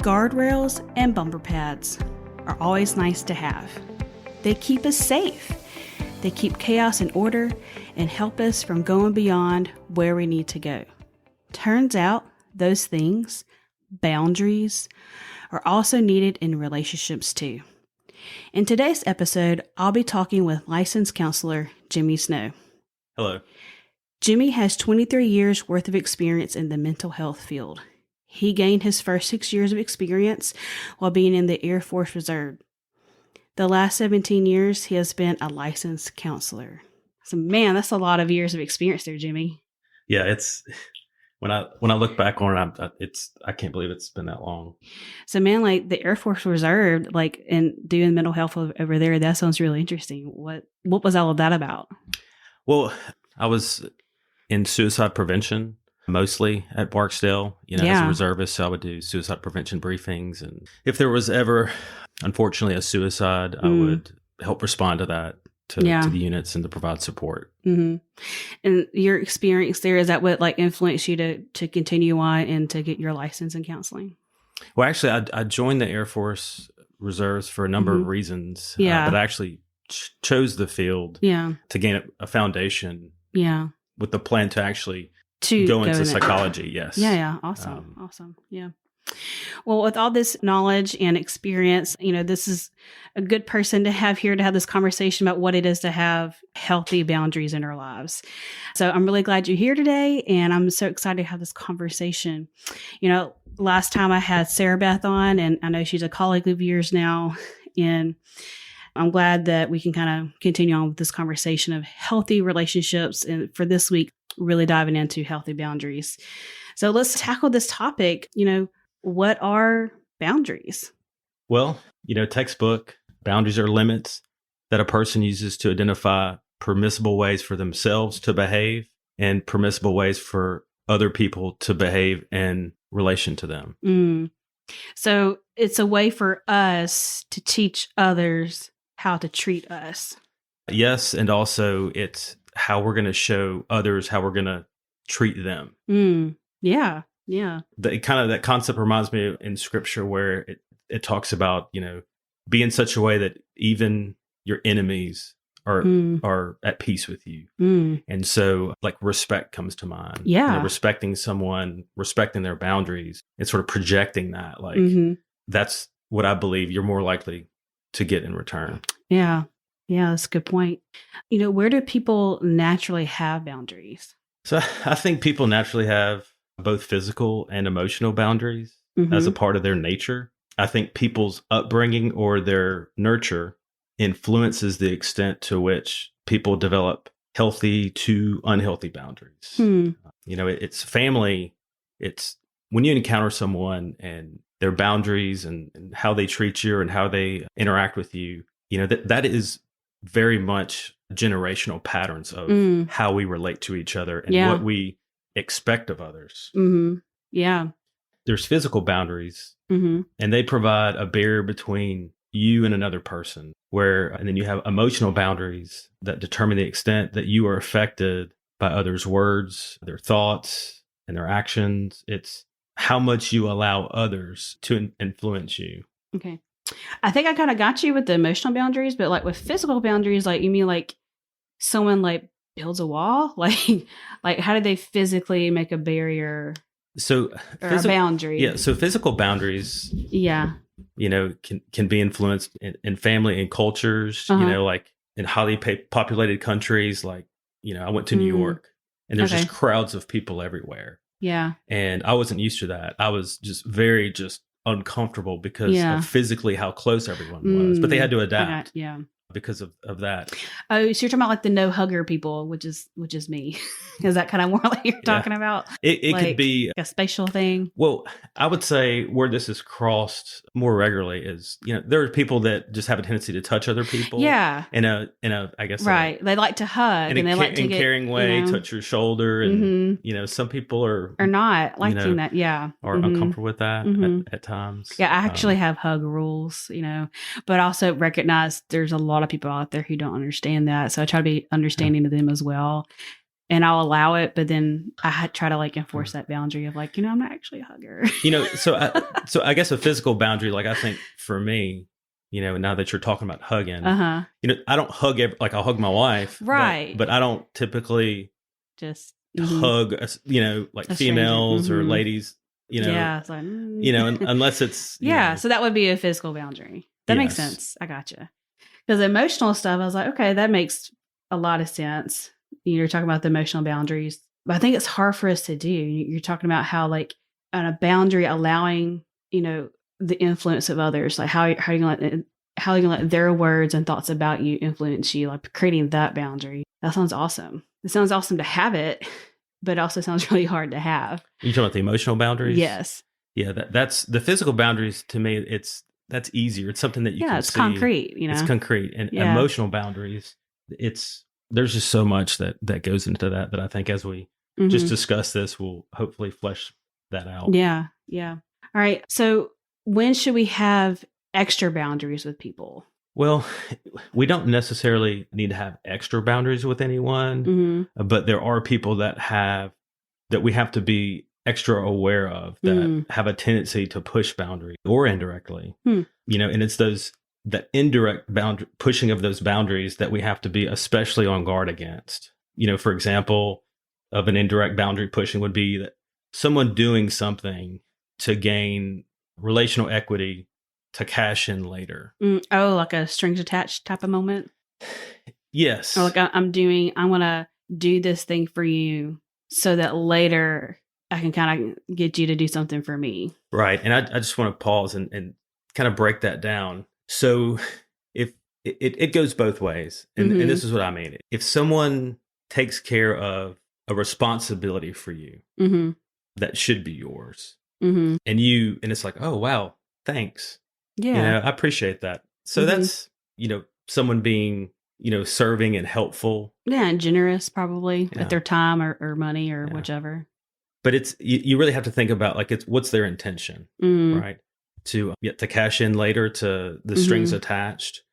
Guardrails and bumper pads are always nice to have. They keep us safe. They keep chaos in order and help us from going beyond where we need to go. Turns out those things, boundaries, are also needed in relationships too. In today's episode, I'll be talking with licensed counselor Jimmy Snow. Hello. Jimmy has 23 years worth of experience in the mental health field. He gained his first 6 years of experience while being in the Air Force Reserve. The last 17 years, he has been a licensed counselor. So, man, that's a lot of years of experience there, Jimmy. Yeah, it's when I look back on it, I can't believe it's been that long. So, man, like the Air Force Reserve, like and doing mental health over there, that sounds really interesting. What was all of that about? Well, I was in suicide prevention mostly at Barksdale, as a reservist. So I would do suicide prevention briefings, and if there was ever, unfortunately, a suicide, I would help respond to that to the units and to provide support. Mm-hmm. And your experience there, is that what like influenced you to continue on and to get your license in counseling? Well, actually, I joined the Air Force Reserves for a number of reasons. But I actually chose the field to gain a foundation with the plan to actually go into psychology. Yes. Yeah. Awesome. Yeah. Well, with all this knowledge and experience, this is a good person to have here to have this conversation about what it is to have healthy boundaries in our lives. So I'm really glad you're here today, and I'm so excited to have this conversation. Last time I had Sarah Beth on, and I know she's a colleague of yours now, and I'm glad that we can kind of continue on with this conversation of healthy relationships. And for this week, really diving into healthy boundaries. So let's tackle this topic. What are boundaries? Well, textbook boundaries are limits that a person uses to identify permissible ways for themselves to behave and permissible ways for other people to behave in relation to them. So it's a way for us to teach others how to treat us. Yes, and also it's how we're going to show others how we're going to treat them. Yeah. That concept reminds me in scripture where it talks about, be in such a way that even your enemies are at peace with you. And so like respect comes to mind. Yeah. Respecting someone, respecting their boundaries, and sort of projecting that, like that's what I believe you're more likely to get in return. Yeah, that's a good point. Where do people naturally have boundaries? So I think people naturally have both physical and emotional boundaries as a part of their nature. I think people's upbringing or their nurture influences the extent to which people develop healthy to unhealthy boundaries. It's family. It's when you encounter someone and their boundaries and how they treat you and how they interact with you, that is very much generational patterns of how we relate to each other and what we expect of others. Yeah. There's physical boundaries, and they provide a barrier between you and another person, and then you have emotional boundaries that determine the extent that you are affected by others' words, their thoughts, and their actions. It's how much you allow others to influence you. Okay. I think I kind of got you with the emotional boundaries, but like with physical boundaries, like you mean like someone like builds a wall? Like how do they physically make a barrier or a boundary? Yeah. So physical boundaries, can be influenced in family and cultures, like in highly populated countries. Like, I went to New York and there's just crowds of people everywhere. Yeah. And I wasn't used to that. I was just very uncomfortable because of physically how close everyone was, but they had to adapt. Because of that. Oh, so you're talking about like the no hugger people, which is me. Is that kind of more like you're talking about? It like could be a spatial thing. Well, I would say where this is crossed more regularly is, there are people that just have a tendency to touch other people. Yeah. In a I guess. Right. They like to hug and they like to in caring way, touch your shoulder. And, some people are not liking that. Yeah. Are uncomfortable with that at times. Yeah. I actually have hug rules, but also recognize there's a lot of people out there who don't understand that. So I try to be understanding to them as well. and I'll allow it, but then try to like enforce that boundary of like, I'm not actually a hugger. So I guess a physical boundary, like I think for me, now that you're talking about hugging, I don't hug like I'll hug my wife, right? But I don't typically just hug, like a females or ladies, yeah, it's like, unless it's so that would be a physical boundary. That makes sense. I gotcha. Because emotional stuff, I was like, okay, that makes a lot of sense. You're talking about the emotional boundaries, but I think it's hard for us to do. You're talking about how like on a boundary allowing, the influence of others, like how you gonna let their words and thoughts about you influence you, like creating that boundary. That sounds awesome. It sounds awesome to have it, but it also sounds really hard to have. You talking about the emotional boundaries? Yes. Yeah, that's the physical boundaries to me. That's easier. It's something that you can it's see. Concrete. It's concrete, and emotional boundaries. There's just so much that goes into that I think as we just discuss this, we'll hopefully flesh that out. Yeah. Yeah. All right. So when should we have extra boundaries with people? Well, we don't necessarily need to have extra boundaries with anyone, but there are people that we have to be extra aware of that have a tendency to push boundaries or indirectly, and it's that indirect boundary pushing of those boundaries that we have to be especially on guard against. For example, of an indirect boundary pushing would be that someone doing something to gain relational equity to cash in later. Like a strings attached type of moment? Yes. Or like I want to do this thing for you so that later I can kind of get you to do something for me. Right. And I just want to pause and kind of break that down. So if it goes both ways, and this is what I mean. If someone takes care of a responsibility for you that should be yours, and it's like, oh, wow, thanks. Yeah. I appreciate that. So that's, someone being, serving and helpful. Yeah. And generous probably with their time or money or whichever. But it's, you really have to think about like, what's their intention, right? To cash in later to the strings attached.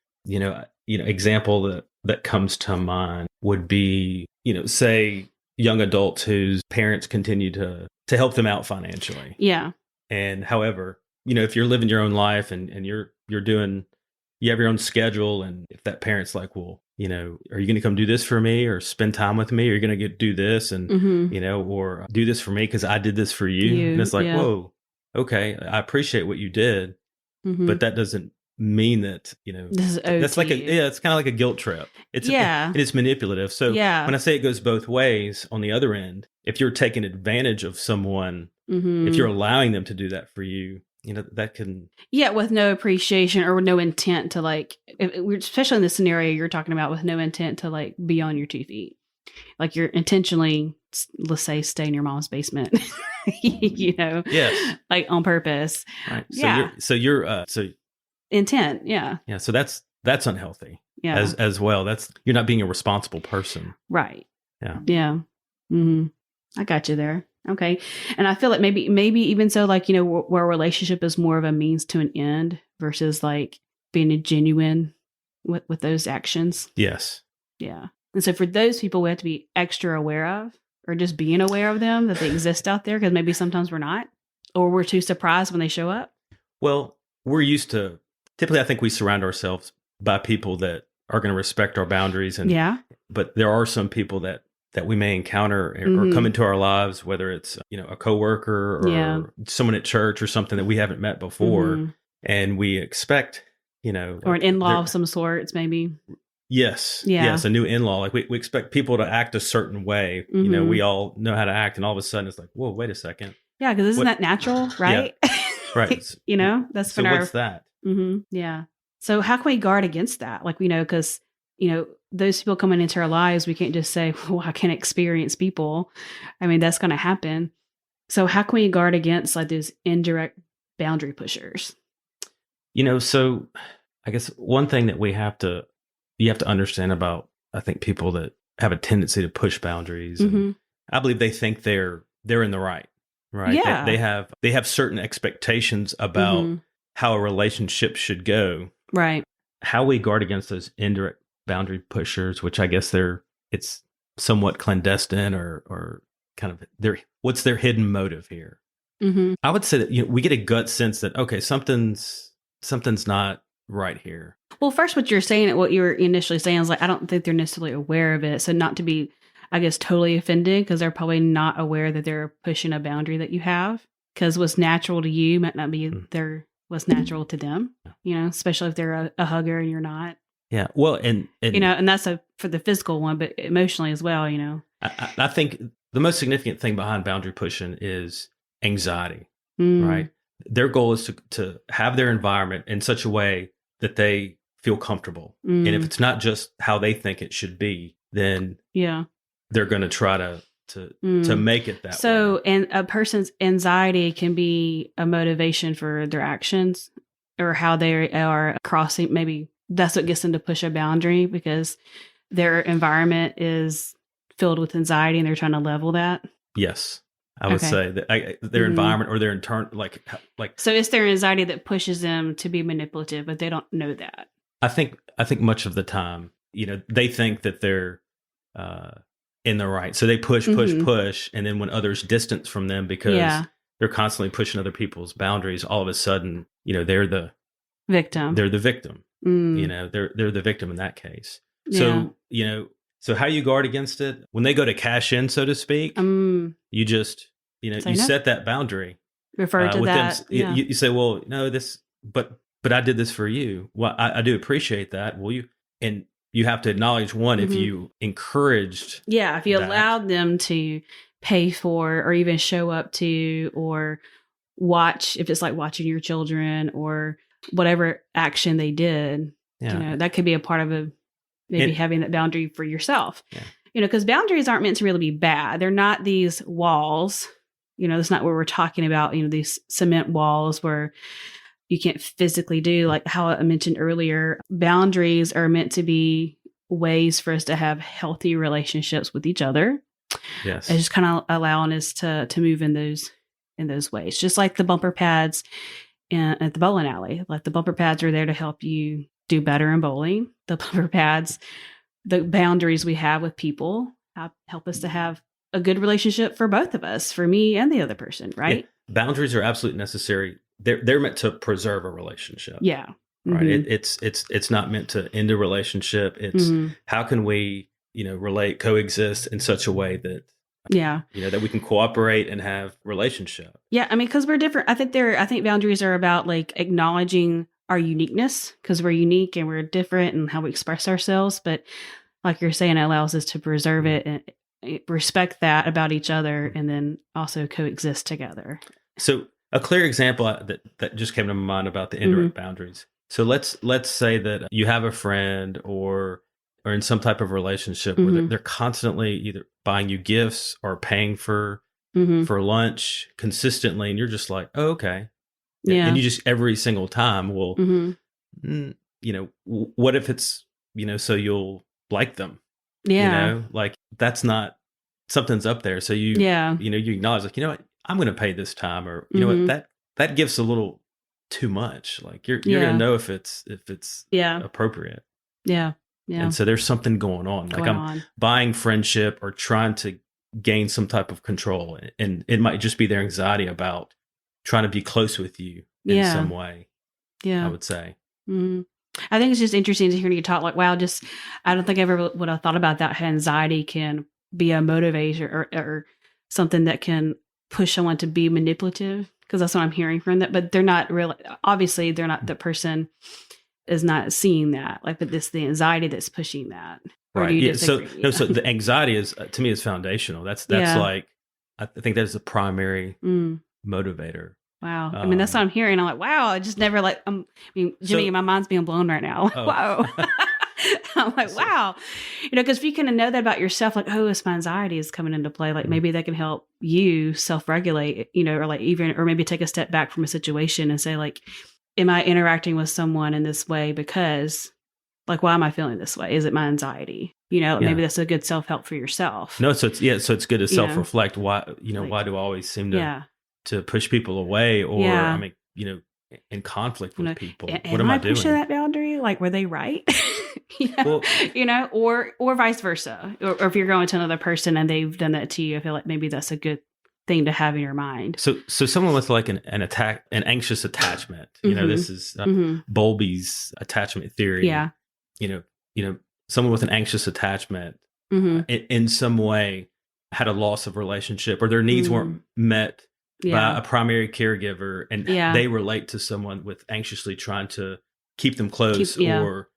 Example that comes to mind would be, say young adults whose parents continue to help them out financially. Yeah. And however, if you're living your own life and you have your own schedule, and if that parent's like, well, are you going to come do this for me or spend time with me? Or you're going to do this and, or do this for me because I did this for you. And it's like, whoa, okay, I appreciate what you did, but that doesn't mean that, that's like it's kind of like a guilt trip. It's manipulative. So when I say it goes both ways on the other end, if you're taking advantage of someone, if you're allowing them to do that for you, that can... Yeah, with no appreciation or no intent to like, especially in the scenario you're talking about, with no intent to like be on your 2 feet. Like you're intentionally, let's say, stay in your mom's basement, Yes. like on purpose. Right. So you're intent. Yeah. Yeah. So that's unhealthy. Yeah. As well. You're not being a responsible person. Right. Yeah. Yeah. I got you there. Okay. And I feel like maybe even so, like, where a relationship is more of a means to an end versus like being a genuine with those actions. Yes. Yeah. And so for those people, we have to be extra aware of, or just being aware of them, that they exist out there, because maybe sometimes we're not, or we're too surprised when they show up. Well, we're used to, typically I think we surround ourselves by people that are going to respect our boundaries. But there are some people that we may encounter or come into our lives, whether it's, a coworker or someone at church or something that we haven't met before. And we expect, or an in-law of some sorts, maybe. Yes. Yeah. Yes. A new in-law. Like we expect people to act a certain way. We all know how to act. And all of a sudden it's like, whoa, wait a second. Yeah. Because isn't that natural? Right. Yeah. Right. That's so what's that? Yeah. So how can we guard against that? Like, because, those people coming into our lives, we can't just say, well, I can't experience people. I mean, that's going to happen. So how can we guard against like those indirect boundary pushers? So I guess one thing that you have to understand about, I think, people that have a tendency to push boundaries, and I believe they think they're in the right. Yeah. They have certain expectations about how a relationship should go. Right. How we guard against those indirect boundary pushers, which I guess it's somewhat clandestine or kind of what's their hidden motive here. Mm-hmm. I would say that we get a gut sense that, okay, something's not right here. Well, first, what you were initially saying is like, I don't think they're necessarily aware of it. So not to be, I guess, totally offended, because they're probably not aware that they're pushing a boundary that you have, because what's natural to you might not be what's natural to them, especially if they're a hugger and you're not. Yeah. Well, and and that's for the physical one, but emotionally as well, I think the most significant thing behind boundary pushing is anxiety, right? Their goal is to have their environment in such a way that they feel comfortable. And if it's not just how they think it should be, then they're going to try to make it that way. So, and a person's anxiety can be a motivation for their actions or how they are crossing. Maybe that's what gets them to push a boundary, because their environment is filled with anxiety and they're trying to level that. Yes. I would say that their environment or their internal, like. So it's their anxiety that pushes them to be manipulative, but they don't know that. I think much of the time, they think that they're in the right, so they push, and then when others distance from them because they're constantly pushing other people's boundaries, all of a sudden, they're the victim. They're the victim. They're the victim in that case. So so how you guard against it when they go to cash in, so to speak. You just you set that boundary. Refer to that. You say, well, no, this, but I did this for you. Well, I do appreciate that. Will you? And you have to acknowledge if you encouraged. Yeah, if you allowed them to pay for, or even show up to, or watch, if it's like watching your children or whatever action they did, that could be a part of having that boundary for yourself. Because boundaries aren't meant to really be bad. They're not these walls. That's not what we're talking about. These cement walls where you can't physically do, like how I mentioned earlier. Boundaries are meant to be ways for us to have healthy relationships with each other. Yes. And just kind of allowing us to move in those ways. Just like the bumper pads at the bowling alley. Like the bumper pads are there to help you do better in bowling. The bumper pads, the boundaries we have with people help us to have a good relationship for both of us, for me and the other person, right? Yeah. Boundaries are absolutely necessary. They're meant to preserve a relationship. Yeah. Right. It's not meant to end a relationship. It's how can we, coexist in such a way that that we can cooperate and have relationship. Yeah, I mean, because we're different. I think boundaries are about like acknowledging our uniqueness, because we're unique and we're different and how we express ourselves. But like you're saying, it allows us to preserve it and respect that about each other, and then also coexist together. So a clear example that just came to my mind about the indirect boundaries. So let's say that you have a friend or in some type of relationship where they're constantly either buying you gifts or paying for lunch consistently, and you're just like, oh, okay. Yeah. And you just every single time, well, what if it's, so you'll like them? Yeah. Like that's not, something's up there. So you acknowledge like, what, I'm going to pay this time, or, what, that gives a little too much. Like you're going to know if it's appropriate. Yeah. Yeah. And so there's something going on. Like I'm buying friendship or trying to gain some type of control. And it might just be their anxiety about trying to be close with you in some way. Yeah. I would say. Mm-hmm. I think it's just interesting to hear you talk like, wow, I don't think I ever would have thought about that. How anxiety can be a motivator or something that can push someone to be manipulative. Because that's what I'm hearing from that. But they're not really, obviously they're not, the person is not seeing that. Like, but the anxiety that's pushing that. Or right. do you yeah. disagree? So the anxiety is, to me, is foundational. That's like, I think that is the primary motivator. Wow. I mean, that's what I'm hearing. I'm like, wow, I just never Jimmy, my mind's being blown right now. Oh. Wow. I'm like, wow. Because if you can know that about yourself, like, oh, it's my anxiety is coming into play. Like maybe that can help you self-regulate, or like or maybe take a step back from a situation and say like, am I interacting with someone in this way because like, why am I feeling this way? Is it my anxiety? Maybe that's a good self-help for yourself. No, so it's good to self-reflect. Why, why do I always seem to push people away or, I mean, in conflict with people? What am I doing? Pushing that boundary? Like, were they right? Well, or vice versa. Or if you're going to another person and they've done that to you, I feel like maybe that's a good thing to have in your mind. so someone with like an anxious attachment, this is Bowlby's attachment theory. Yeah. Someone with an anxious attachment in some way had a loss of relationship, or their needs weren't met by a primary caregiver, and they relate to someone with anxiously trying to keep them close, or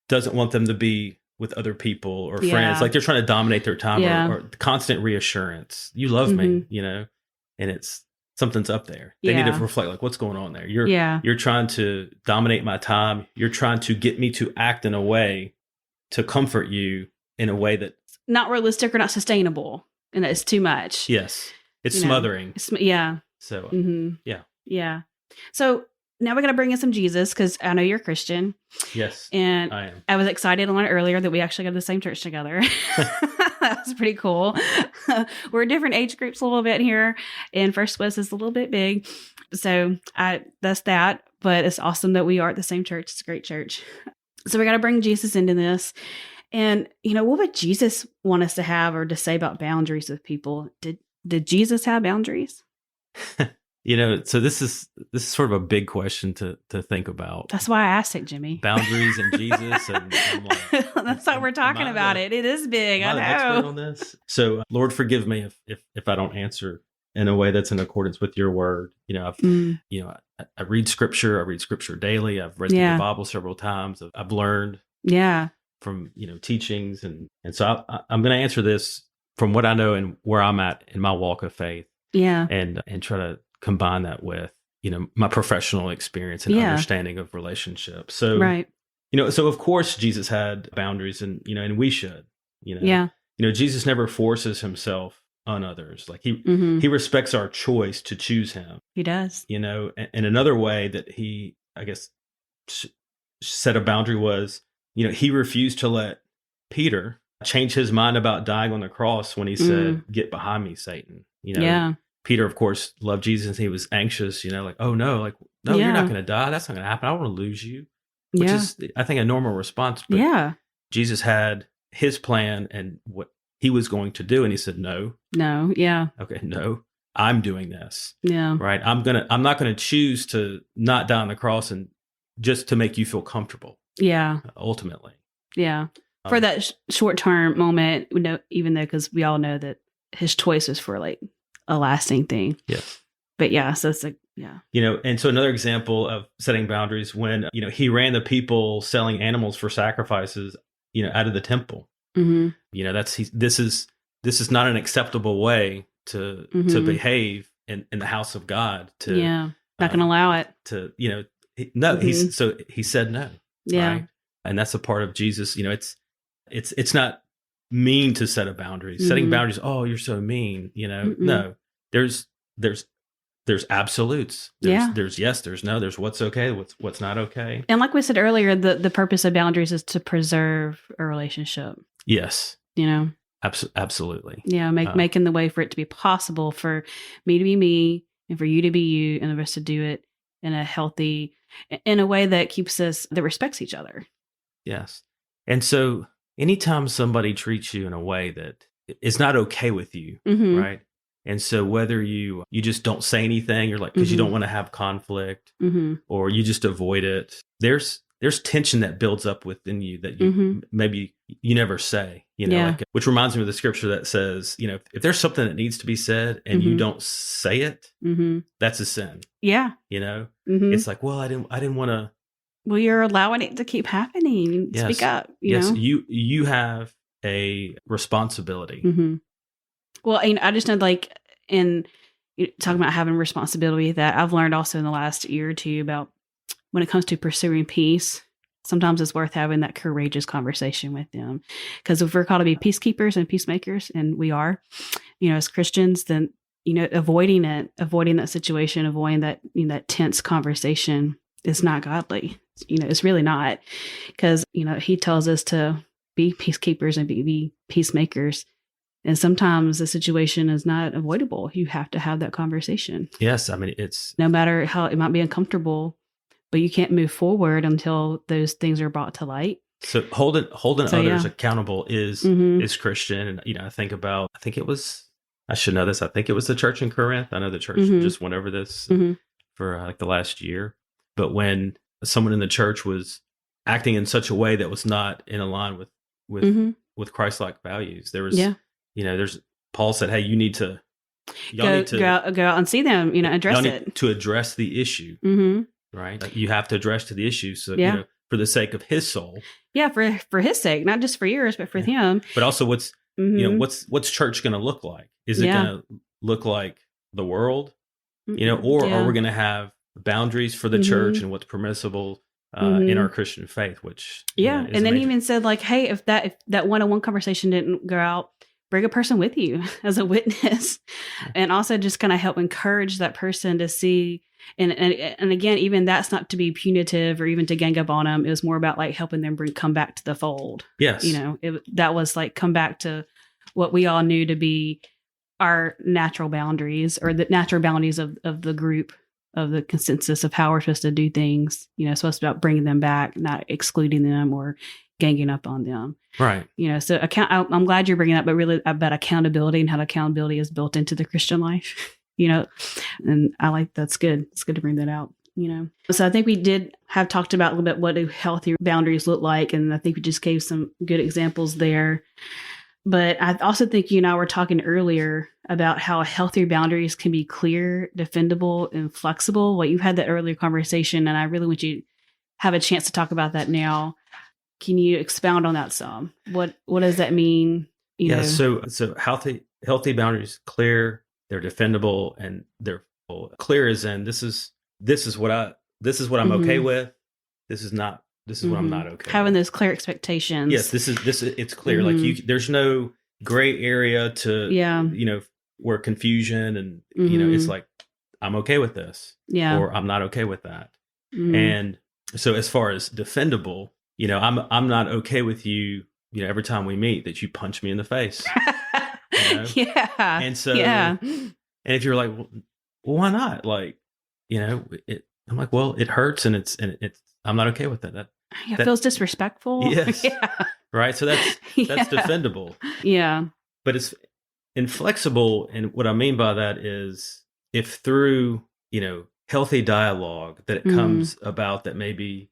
doesn't want them to be with other people or friends. Like they're trying to dominate their time, or constant reassurance. You love me, and it's something's up there. They need to reflect, like, what's going on there. You're trying to dominate my time. You're trying to get me to act in a way to comfort you in a way that's not realistic or not sustainable, and it's too much. Yes, it's smothering. So yeah. So now we got to bring in some Jesus, because I know you're a Christian. Yes, and I am. I was excited to learn earlier that we actually go to the same church together. That was pretty cool. We're different age groups a little bit here, and First West is a little bit big, so that's that. But it's awesome that we are at the same church. It's a great church. So we got to bring Jesus into this. And, what would Jesus want us to have or to say about boundaries with people? Did Jesus have boundaries? So this is sort of a big question to think about. That's why I asked it, Jimmy. Boundaries and Jesus. And I'm like, that's why we're talking about it. It is big. I know. Expert on this? So Lord, forgive me if I don't answer in a way that's in accordance with your word. I read scripture. I read scripture daily. I've read through the Bible several times. I've learned. From teachings, and so I'm going to answer this from what I know and where I'm at in my walk of faith, and try to combine that with my professional experience and understanding of relationships. So so of course Jesus had boundaries, and we should Jesus never forces himself on others. Like he respects our choice to choose him. He does. And another way that he, I guess, set a boundary was, he refused to let Peter change his mind about dying on the cross when he said, "Get behind me, Satan." Peter, of course, loved Jesus. He was anxious, like, "Oh no, no, you're not going to die. That's not going to happen. I don't want to lose you," which is, I think, a normal response. But Jesus had his plan and what he was going to do, and he said, "No, okay, no, I'm doing this, right? I'm not going to choose to not die on the cross and just to make you feel comfortable." Ultimately. For that short-term moment, even though, because we all know that his choice was for like a lasting thing. Yes. But so it's like, and so another example of setting boundaries when, he ran the people selling animals for sacrifices, out of the temple. This is not an acceptable way to behave in the house of God. Not going to allow it. He said no. Right? And that's a part of Jesus. It's not mean to set a boundary. Setting boundaries. Oh, you're so mean. No. There's absolutes. There's yes. There's no. There's what's okay. What's not okay. And like we said earlier, the purpose of boundaries is to preserve a relationship. Yes. Absolutely. Making the way for it to be possible for me to be me and for you to be you, and the rest to do it in a way that respects each other. Yes. And so anytime somebody treats you in a way that is not okay with you, right? And so whether you just don't say anything, you're like, because you don't want to have conflict, or you just avoid it, there's tension that builds up within you that you maybe you never say, which reminds me of the scripture that says, if there's something that needs to be said and you don't say it, that's a sin. It's like, well, I didn't want to. Well, you're allowing it to keep happening. Yes. Speak up. You have a responsibility. Well, I just know, like, in talking about having responsibility, that I've learned also in the last year or two about when it comes to pursuing peace, sometimes it's worth having that courageous conversation with them. Because if we're called to be peacekeepers and peacemakers, and we are, as Christians, then, avoiding that situation, avoiding that, that tense conversation is not godly. It's really not, because, he tells us to be peacekeepers and be peacemakers. And sometimes the situation is not avoidable. You have to have that conversation. Yes. I mean, it's no matter how it might be uncomfortable, but you can't move forward until those things are brought to light. So holding So others yeah. accountable Mm-hmm. is Christian. And I think it was, I should know this. I think it was the church in Corinth. I know the church Mm-hmm. just went over this Mm-hmm. for like the last year. But when someone in the church was acting in such a way that was not in line with Mm-hmm. with Christ-like values, there was, Yeah. there's Paul said, "Hey, y'all Go need go to out, go out and see them. y'all Address need it. to address the issue, Mm-hmm. right? You have to address to the issue, so Yeah. for the sake of his soul, Yeah, for his sake, not just for yours, but for yeah. him. But also, Mm-hmm. what's church going to look like? Is it Yeah. going to look like the world, or are Yeah. we going to have boundaries for the church Mm-hmm. and what's permissible in Mm-hmm. our Christian faith, which Yeah. is And a then major. even said like, hey, if that one-on-one conversation didn't go out, bring a person with you as a witness. Yeah. And also just kind of help encourage that person to see. And again, even that's not to be punitive or even to gang up on them. It was more about like helping them come back to the fold. Yes. That was like come back to what we all knew to be our natural boundaries or the natural boundaries of the group, of the consensus of how we're supposed to do things. So it's about bringing them back, not excluding them or ganging up on them. Right. So I'm glad you're bringing that, but really about accountability and how accountability is built into the Christian life, and I like, that's good. It's good to bring that out, So I think we did have talked about a little bit what do healthy boundaries look like. And I think we just gave some good examples there. But I also think you and I were talking earlier about how healthy boundaries can be clear, defendable, and flexible. Well, you had that earlier conversation, and I really want you to have a chance to talk about that now. Can you expound on that some? What does that mean? So healthy boundaries, clear, they're defendable, and they're clear as in this is what I'm okay with. This is what I'm not okay having with. those clear expectations. Yes, it's clear. Like there's no gray area to where confusion and it's like I'm okay with this, or I'm not okay with that. And so as far as defendable, I'm not okay with you, every time we meet that you punch me in the face. Yeah. And so and if you're like, well, why not? Like, I'm like, well, it hurts and it's I'm not okay with that. That feels disrespectful. Yes. Yeah. Right. So that's defendable. Yeah. But it's inflexible. And what I mean by that is if through, healthy dialogue that it comes about that maybe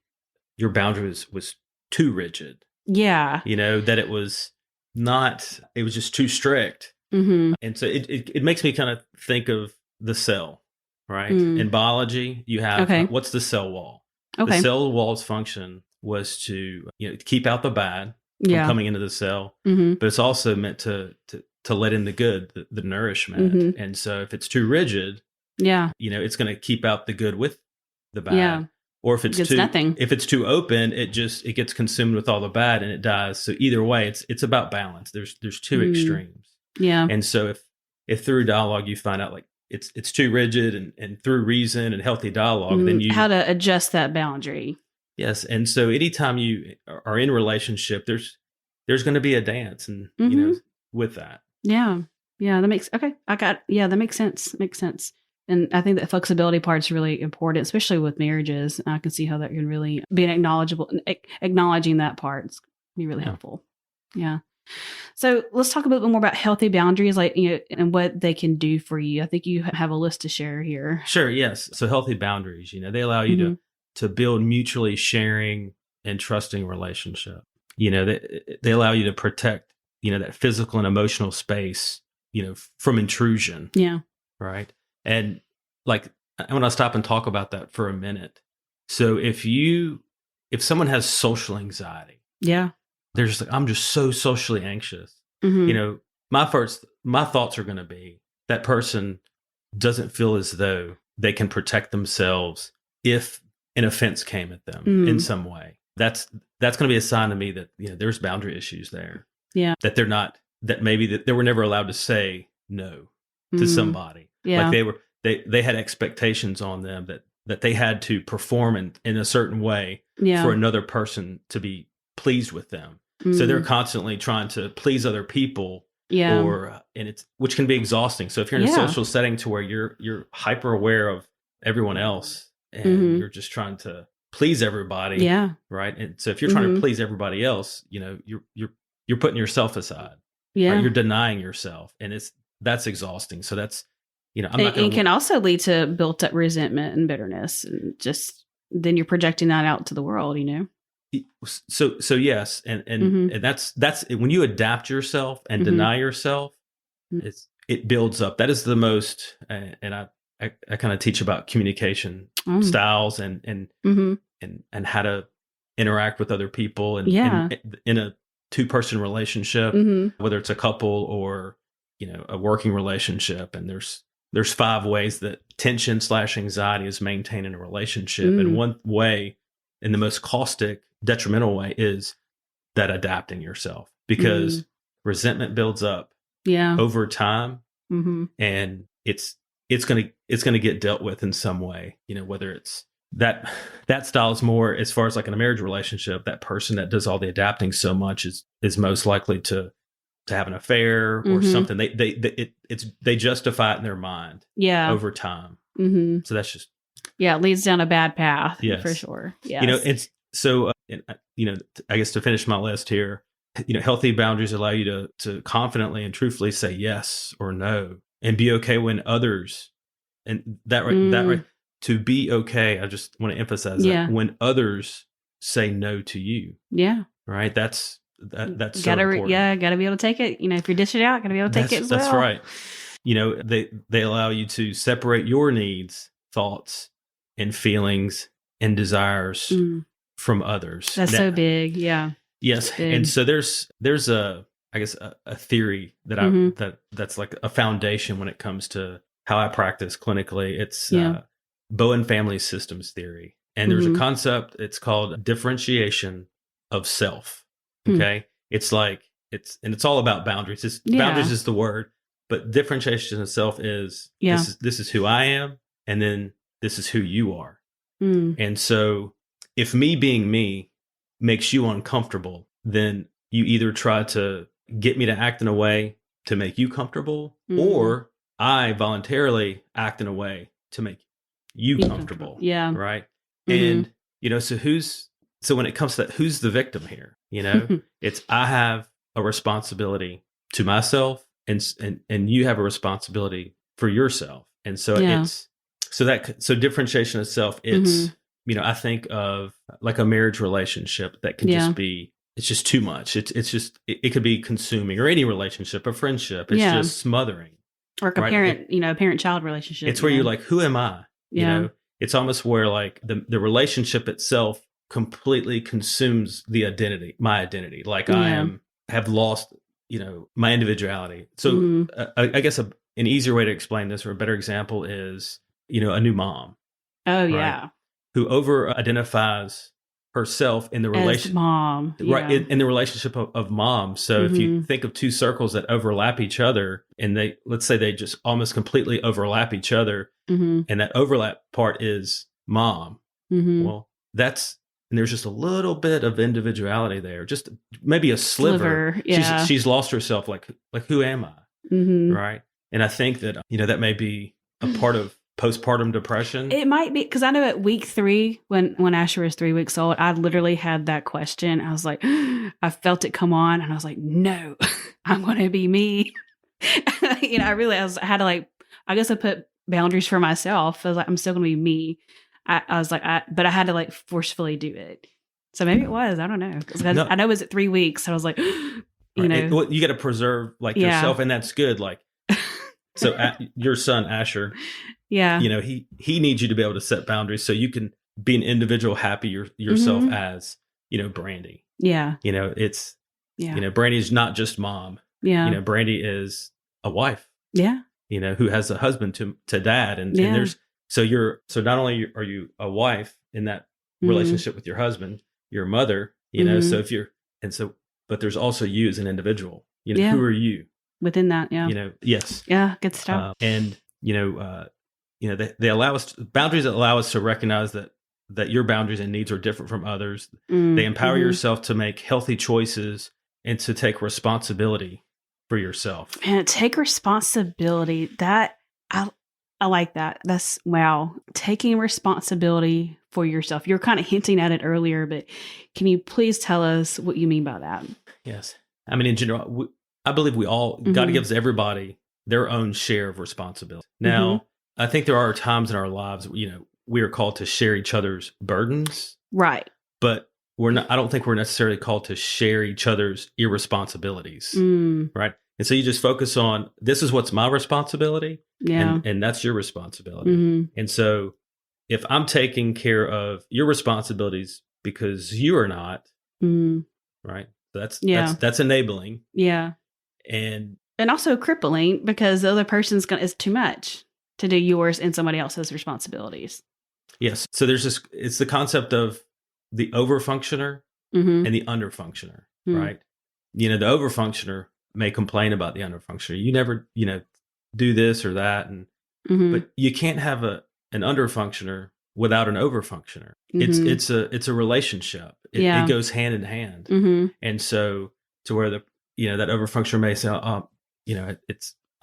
your boundary was too rigid. Yeah. That it was just too strict. And so it makes me kind of think of the cell, right? In biology, you have, what's the cell wall? Okay. The cell wall's function was to, keep out the bad from coming into the cell, but it's also meant to let in the good, the nourishment. And so if it's too rigid, it's going to keep out the good with the bad. Yeah. Or if it's too open, it gets consumed with all the bad and it dies. So either way, it's about balance. There's two extremes. Yeah. And so if through dialogue you find out like it's too rigid and through reason and healthy dialogue, then how to adjust that boundary. Yes. And so anytime you are in a relationship, there's going to be a dance and with that. Yeah. Yeah. That makes that makes sense. Makes sense. And I think that flexibility part is really important, especially with marriages. I can see how that can really be acknowledging that part is be really helpful. Yeah. So let's talk a bit more about healthy boundaries, like, and what they can do for you. I think you have a list to share here. Sure. Yes. So healthy boundaries, they allow you to build mutually sharing and trusting relationship. They allow you to protect, that physical and emotional space, from intrusion. Yeah. Right. And like, I want to stop and talk about that for a minute. So if someone has social anxiety, they're just like, I'm just so socially anxious. My thoughts are going to be that person doesn't feel as though they can protect themselves if an offense came at them in some way. That's going to be a sign to me that, there's boundary issues there. Yeah. That that they were never allowed to say no to somebody. Yeah. Like they had expectations on them that they had to perform in a certain way for another person to be pleased with them. So they're constantly trying to please other people. Yeah. Which can be exhausting. So if you're in a social setting to where you're hyper aware of everyone else and you're just trying to please everybody. Yeah. Right. And so if you're trying to please everybody else, you're putting yourself aside. Yeah. Right? You're denying yourself, and that's exhausting. So that's, I'm not And going can also lead to built up resentment and bitterness, and just then you're projecting that out to the world, So yes, and that's when you adapt yourself and deny yourself, it builds up. That is the most, and I kind of teach about communication styles and how to interact with other people and in a 2-person relationship, whether it's a couple or a working relationship. And there's 5 ways that tension/anxiety is maintained in a relationship, and one way, and the most caustic, detrimental way, is that adapting yourself, because resentment builds up over time, and it's gonna get dealt with in some way. Whether it's that style is more, as far as like in a marriage relationship, that person that does all the adapting so much is most likely to have an affair or something. They justify it in their mind over time. So that's just it leads down a bad path. Yes. For sure. Yes. It's so I guess to finish my list here, healthy boundaries allow you to confidently and truthfully say yes or no, and be okay when others, and that right, to be okay. I just want to emphasize that when others say no to you. Yeah. Right. That's so important. Gotta be able to take it. If you dish it out, gotta be able to take it as well. That's right. They allow you to separate your needs, thoughts, and feelings and desires from others. That's so big. Yeah. Yes. Big. And so there's a theory that that's like a foundation when it comes to how I practice clinically. It's Bowen family systems theory. And there's a concept, it's called differentiation of self. Okay. It's all about boundaries. Boundaries is the word, but differentiation of self is this is who I am, and then this is who you are. And so if me being me makes you uncomfortable, then you either try to get me to act in a way to make you comfortable, or I voluntarily act in a way to make you comfortable. Yeah. Right. And, so when it comes to that, who's the victim here? It's, I have a responsibility to myself, and you have a responsibility for yourself. And so so differentiation of self, it's, I think of like a marriage relationship that can just be, it's just too much. It's just, it could be consuming, or any relationship, a friendship. It's just smothering. Or a parent-child relationship. It's where you're like, who am I? It's almost where like the relationship itself completely consumes my identity. Like I have lost, my individuality. So I guess an easier way to explain this, or a better example, is, a new mom. Oh, right? Who over identifies herself in the relationship, mom, right? In the relationship of mom. So if you think of 2 circles that overlap each other, and let's say they just almost completely overlap each other, and that overlap part is mom. Well, and there's just a little bit of individuality there, just maybe a sliver. She's lost herself. Like who am I? Right. And I think that, that may be a part of postpartum depression. It might be, because I know at week 3, when Asher was 3 weeks old, I literally had that question. I was like, I felt it come on, and I was like, no, I'm going to be me. I had to I guess I put boundaries for myself. I was like, I'm still going to be me. I was like, but I had to forcefully do it. So maybe it was, I don't know. Because I know it was at 3 weeks. So I was like, you got to preserve yourself, and that's good. So your son, Asher, he needs you to be able to set boundaries so you can be an individual, happy yourself as, Brandy. Yeah. Brandy's not just mom. Yeah. Brandy is a wife. Yeah. Who has a husband to dad. And there's, so not only are you a wife in that relationship with your husband, you're a mother, so but there's also you as an individual, who are you? Within that, yes. Yeah, good stuff. And, they allow us, boundaries that allow us to recognize that your boundaries and needs are different from others. They empower yourself to make healthy choices and to take responsibility for yourself. And take responsibility. That, I like that. That's, wow. Taking responsibility for yourself? You're kind of hinting at it earlier, but can you please tell us what you mean by that? Yes. I mean, in general, I believe we all, God gives everybody their own share of responsibility. Now, I think there are times in our lives, we are called to share each other's burdens. Right. But I don't think we're necessarily called to share each other's irresponsibilities. Right. And so you just focus on, this is what's my responsibility. Yeah. And that's your responsibility. And so if I'm taking care of your responsibilities because you are not, right? That's enabling. Yeah. And also crippling, because the other person's it's too much to do yours and somebody else's responsibilities. Yes. So it's the concept of the overfunctioner and the underfunctioner, right? The overfunctioner may complain about the underfunctioner. You never, do this or that. But you can't have an underfunctioner without an overfunctioner. It's a relationship. It goes hand in hand. And so to where that overfunctioner may say,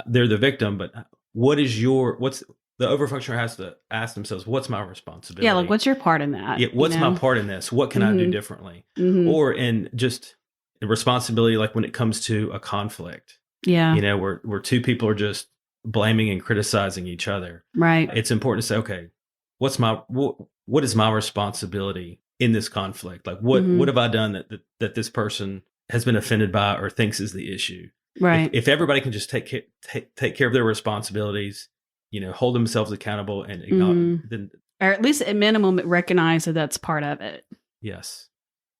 they're the victim, but the overfunctioner has to ask themselves, what's my responsibility? Yeah, like, what's your part in that? Yeah, what's my part in this? What can I do differently? Or in just the responsibility, like when it comes to a conflict. Yeah. Where two people are just blaming and criticizing each other. Right. It's important to say, okay, what is my responsibility in this conflict? Like what have I done that this person has been offended by or thinks is the issue? Right. If everybody can just take care of their responsibilities, hold themselves accountable and acknowledge, then, or at least at minimum recognize that that's part of it. Yes.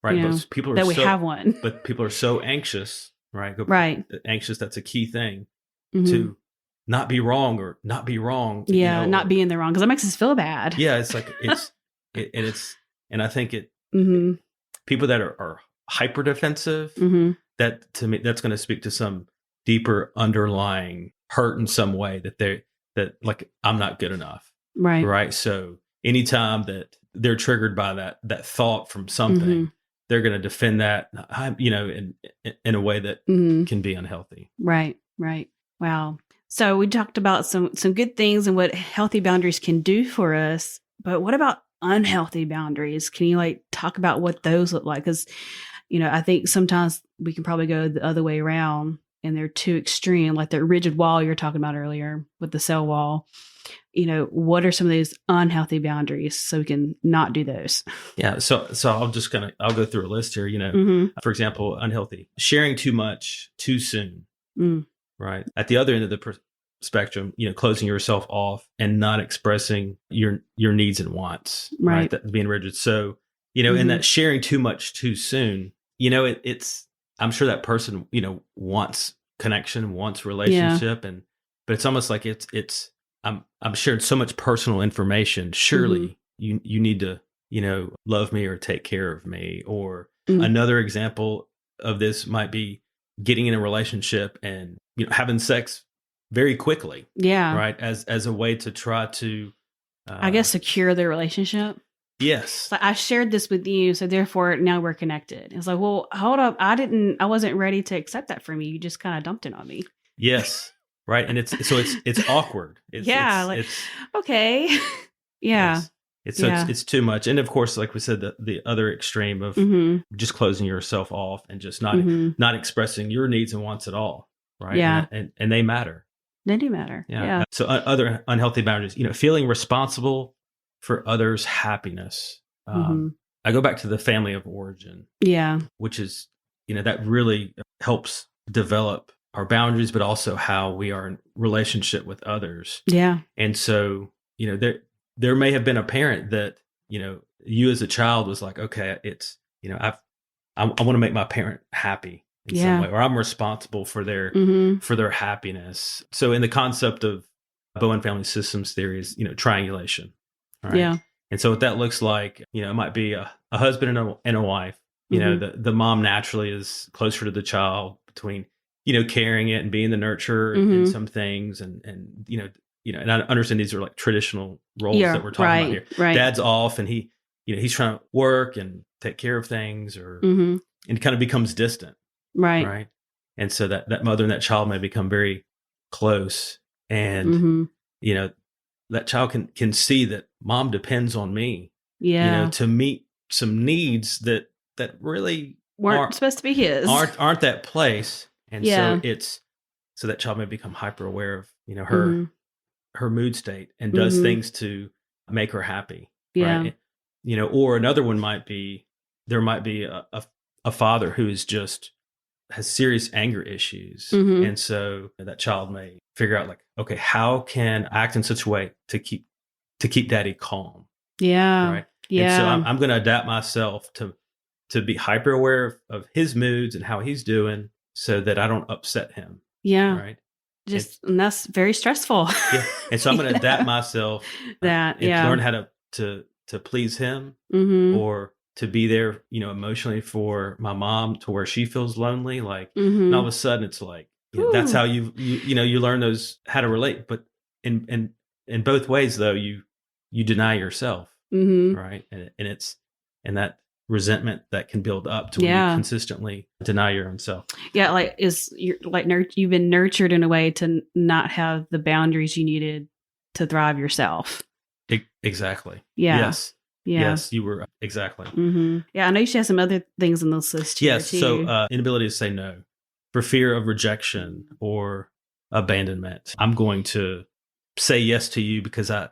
Right. But people are that we have one. But people are so anxious, right? Right. Anxious. That's a key thing to not be wrong or not be wrong. Yeah. Not be in the wrong, because that makes us feel bad. Yeah. It's like, and I think people that are hyper defensive, that to me, that's going to speak to some deeper underlying hurt in some way that like, I'm not good enough. Right. Right. So anytime that they're triggered by that thought from something, they're going to defend that, in a way that can be unhealthy. Right. Right. Wow. So we talked about some good things and what healthy boundaries can do for us, but what about unhealthy boundaries? Can you talk about what those look like? Because, I think sometimes we can probably go the other way around and they're too extreme, like the rigid wall you're talking about earlier with the cell wall. What are some of those unhealthy boundaries so we can not do those? Yeah. So I'll go through a list here, for example, unhealthy, sharing too much too soon, right? At the other end of the spectrum, closing yourself off and not expressing your needs and wants, right? That being rigid. So, in that sharing too much too soon, it's, I'm sure that person, wants connection, wants relationship. But it's almost like I'm sharing so much personal information. Surely you need to, love me or take care of me. Or another example of this might be getting in a relationship and, having sex very quickly. Yeah. Right. As a way to try to, I guess, secure the relationship. Yes. Like, I shared this with you, so therefore now we're connected. It's like, well, hold up. I wasn't ready to accept that from you. You just kind of dumped it on me. Yes. Right. And it's awkward. Okay. Yeah. Yes. It's too much. And of course, like we said, the other extreme of just closing yourself off and just not expressing your needs and wants at all. Right. Yeah. And they matter. They do matter. Yeah. So other unhealthy boundaries, feeling responsible for others' happiness. I go back to the family of origin. Yeah. Which is, that really helps develop our boundaries, but also how we are in relationship with others. Yeah. And so, there may have been a parent that, you as a child was like, okay, it's, I want to make my parent happy in some way, or I'm responsible for their happiness. So in the concept of Bowen family systems theory is, triangulation. Right? Yeah. And so what that looks like, it might be a husband and a wife. The mom naturally is closer to the child between, carrying it and being the nurturer in some things. And and I understand these are like traditional roles that we're talking about here. Right. Dad's off and he's trying to work and take care of things and kind of becomes distant. Right. Right. And so that mother and that child may become very close and, that child can see that mom depends on me Yeah. to meet some needs that really Weren't supposed to be his. aren't that place. And Yeah. so that child may become hyper aware of, Mm-hmm. her mood state and does Mm-hmm. things to make her happy. Yeah. Right. Or another one might be, there might be a father who is just has serious anger issues. Mm-hmm. And so that child may figure out, like, okay, how can I act in such a way to keep daddy calm? Yeah. Right. And so Yeah. I'm going to adapt myself to be hyper aware of his moods and how he's doing so that I don't upset him. Yeah. Right. And that's very stressful. Yeah. And so I'm going to adapt myself and learn how to please him, Mm-hmm. or to be there, emotionally for my mom, to where she feels lonely. Like, Mm-hmm. and all of a sudden it's like, that's how you learn how to relate. But in both ways, though, you deny yourself. Mm-hmm. Right. And that resentment that can build up to when you consistently deny your own self. Yeah. Like, you've been nurtured in a way to not have the boundaries you needed to thrive yourself. Exactly. Yeah. Yes. Yeah. Yes, you were. Exactly. Mm-hmm. Yeah. I know you should have some other things on this list here, yes. too. So inability to say no for fear of rejection or abandonment. I'm going to say yes to you because I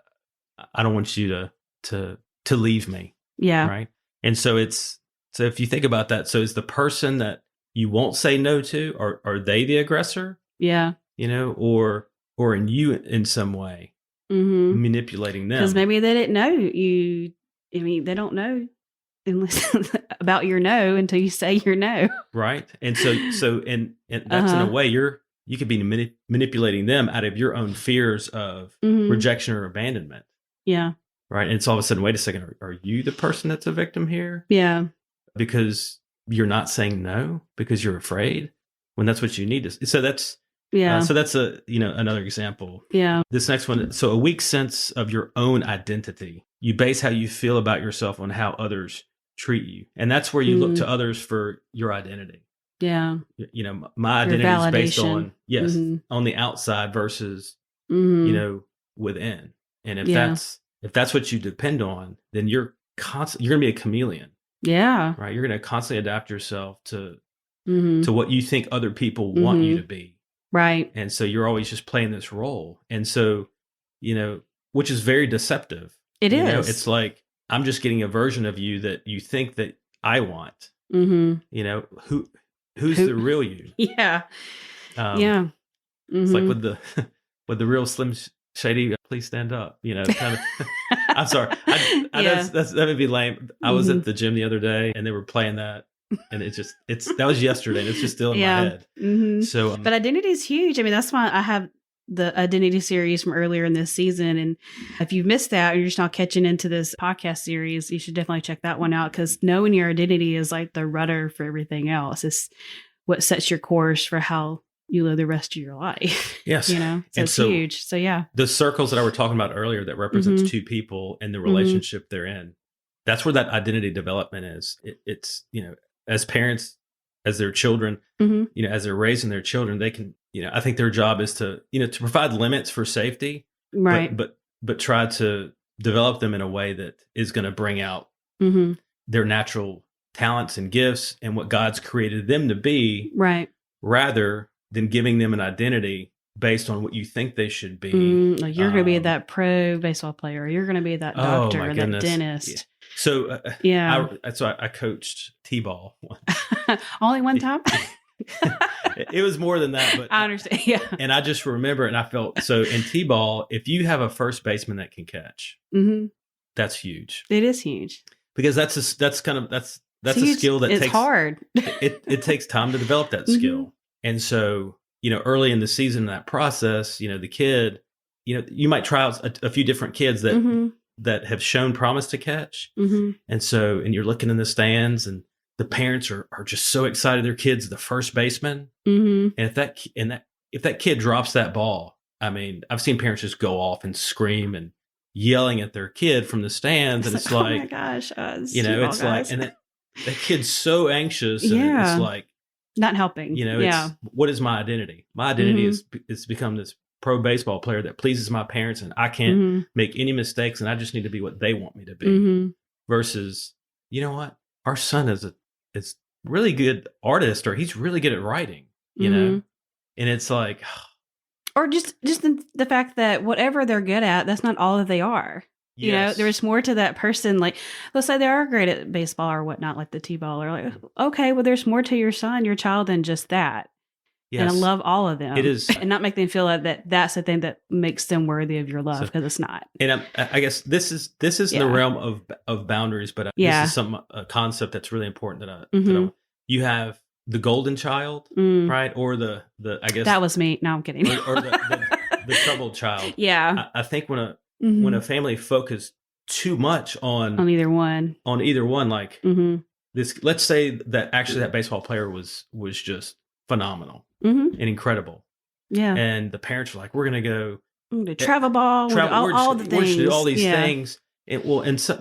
don't want you to leave me. Yeah. Right. And so if you think about that, so is the person that you won't say no to, are they the aggressor? Yeah. Or in you in some way, mm-hmm. manipulating them. Because maybe they didn't know you. I mean, they don't know about your no until you say your no. Right. And so and that's in a way you could be manipulating them out of your own fears of rejection or abandonment. Yeah. Right. And it's all of a sudden, wait a second, are you the person that's a victim here? Yeah. Because you're not saying no because you're afraid, when that's what you need to. So that's so that's another example. Yeah. This next one. So a weak sense of your own identity. You base how you feel about yourself on how others treat you. And that's where you look to others for your identity. Yeah. My identity is based on, on the outside versus, within. And if that's what you depend on, then you're going to be a chameleon. Yeah. Right. You're going to constantly adapt yourself to what you think other people want you to be. Right. And so you're always just playing this role. And so, which is very deceptive. It is. It's like, I'm just getting a version of you that you think that I want. Mm-hmm. Who's the real you? Yeah. Yeah. Mm-hmm. It's like with the real Slim Shady, please stand up. Kind of. I'm sorry. That would be lame. I was at the gym the other day and they were playing that. And that was yesterday and it's just still in my head. Mm-hmm. So, but identity is huge. I mean, that's why I have the identity series from earlier in this season. And if you've missed that or you're just not catching into this podcast series, you should definitely check that one out, because knowing your identity is like the rudder for everything else. It's what sets your course for how you live the rest of your life. Yes. So it's huge. So yeah. The circles that I were talking about earlier that represents two people and the relationship they're in, that's where that identity development is. It's, as parents, as their children, as they're raising their children, they can, I think their job is to, to provide limits for safety, right? But try to develop them in a way that is going to bring out their natural talents and gifts and what God's created them to be, right? Rather than giving them an identity based on what you think they should be. Like you're going to be that pro baseball player. Or you're going to be that doctor or that dentist. Yeah. So I coached T-ball. Only one time? It was more than that, but I understand. Yeah. And I just remember, and I felt so in T-ball, if you have a first baseman that can catch, that's huge. It is huge because that's a skill that takes hard. It takes time to develop that skill. And so, early in the season, in that process, the kid, you might try out a few different kids that have shown promise to catch. And so, and you're looking in the stands and the parents are just so excited their kid's the first baseman. And if that kid drops that ball, I mean, I've seen parents just go off and scream and yelling at their kid from the stands. And it's like, oh my gosh, it's like, and that kid's so anxious. And it's like, not helping. It's, what is my identity? My identity is to become this pro baseball player that pleases my parents and I can't make any mistakes and I just need to be what they want me to be. versus, you know what, our son is really good artist, or he's really good at writing, you know? And it's like, or just the fact that whatever they're good at, that's not all that they are. You know, yes, there's more to that person. Like, let's say they are great at baseball or whatnot, like the T-ball, or like, okay, well, there's more to your son, your child than just that. And I yes, love all of them. it is. And not make them feel that that's the thing that makes them worthy of your love, So, because it's not. and I guess this is in the realm of boundaries, but this is a concept that's really important you have the golden child, right? Or the I guess that was me. No, I'm kidding. or the troubled child. Yeah. I think when a family focus too much on either one, like this, let's say that actually that baseball player was just phenomenal and incredible. Yeah. And the parents were like, we're going to go to travel ball, all the things. We're to do all these things. And so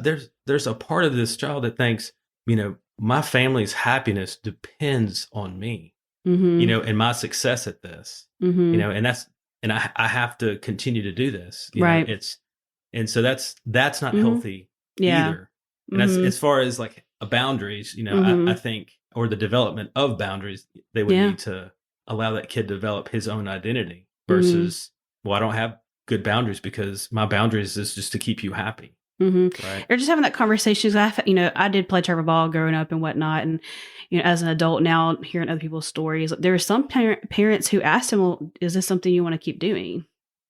there's a part of this child that thinks, you know, my family's happiness depends on me, you know, and my success at this, you know, and I have to continue to do this. You right. know, and so that's not healthy either. And that's, as far as like boundaries, you know, I think, or the development of boundaries, they would need to allow that kid to develop his own identity versus, well, I don't have good boundaries because my boundaries is just to keep you happy. Right. Or just having that conversation. I did play travel ball growing up and whatnot. And, you know, as an adult now, hearing other people's stories, there are some parents who asked him, well, is this something you want to keep doing?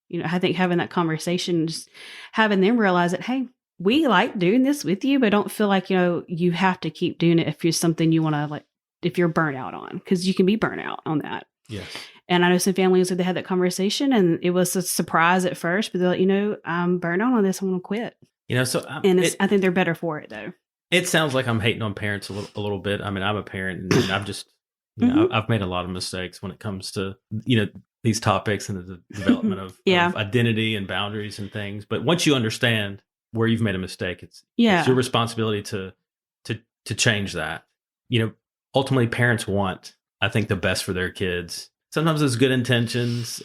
You know, I think having that conversation, just having them realize that, hey, we like doing this with you, but don't feel like, you know, you have to keep doing it if it's something you want to, like, if you're burnt out on, because you can be burnt out on that. Yes. And I know some families that they had that conversation and it was a surprise at first, but they're like, you know, I'm burnt out on this. I want to quit. You know, so I think they're better for it though. It sounds like I'm hating on parents a little bit. I mean, I'm a parent and I've just, you know, I've made a lot of mistakes when it comes to, you know, these topics and the development of identity and boundaries and things. But once you understand where you've made a mistake, it's your responsibility to change that. You know, ultimately parents want, I think, the best for their kids. Sometimes it's good intentions.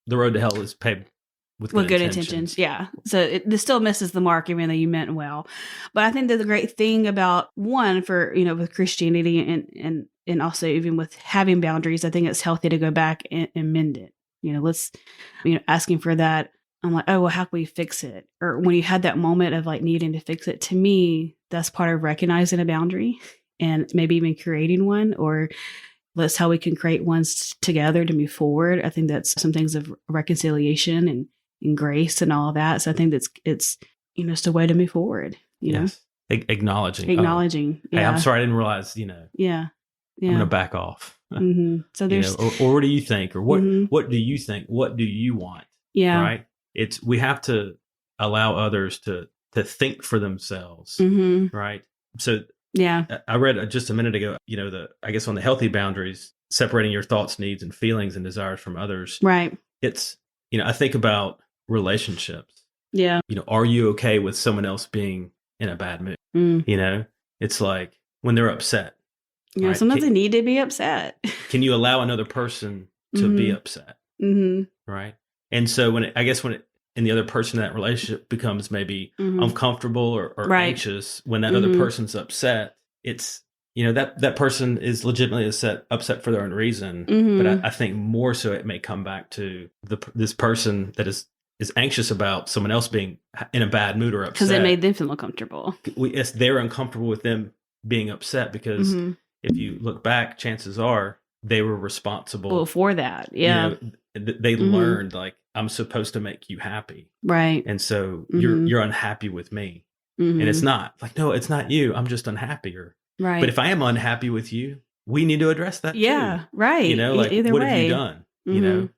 The road to hell is paved with good intentions. Yeah. So this still misses the mark, even though you meant well. But I think that the great thing about one for, you know, with Christianity and also even with having boundaries, I think it's healthy to go back and mend it. You know, asking for that. I'm like, oh, well, how can we fix it? Or when you had that moment of like needing to fix it, to me, that's part of recognizing a boundary and maybe even creating one, or that's how we can create ones together to move forward. I think that's some things of reconciliation and grace and all of that. So I think it's you know, it's a way to move forward. You know, acknowledging. Yeah. Hey, I'm sorry, I didn't realize. You know. Yeah. I'm gonna back off. So there's, you know, or what do you think, or what do you think? What do you want? Yeah. Right. We have to allow others to think for themselves. Right. So yeah, I read just a minute ago, you know, I guess on the healthy boundaries, separating your thoughts, needs, and feelings and desires from others. Right. It's, you know, I think about relationships. Yeah. You know, are you okay with someone else being in a bad mood? You know, it's like when they're upset. Yeah. Right? Sometimes they need to be upset. Can you allow another person to be upset? Right. And so when and the other person in that relationship becomes maybe uncomfortable or anxious, when that other person's upset, it's, you know, that person is legitimately upset for their own reason. But I think more so it may come back to this person that is anxious about someone else being in a bad mood or upset. Because it made them feel uncomfortable. They're uncomfortable with them being upset because if you look back, chances are they were responsible for that. Yeah. You know, they learned, like, I'm supposed to make you happy. Right. And so you're unhappy with me. And it's not like, no, it's not you. I'm just unhappy. Right. But if I am unhappy with you, we need to address that too. Right. You know, like, either what way. have you done? You know,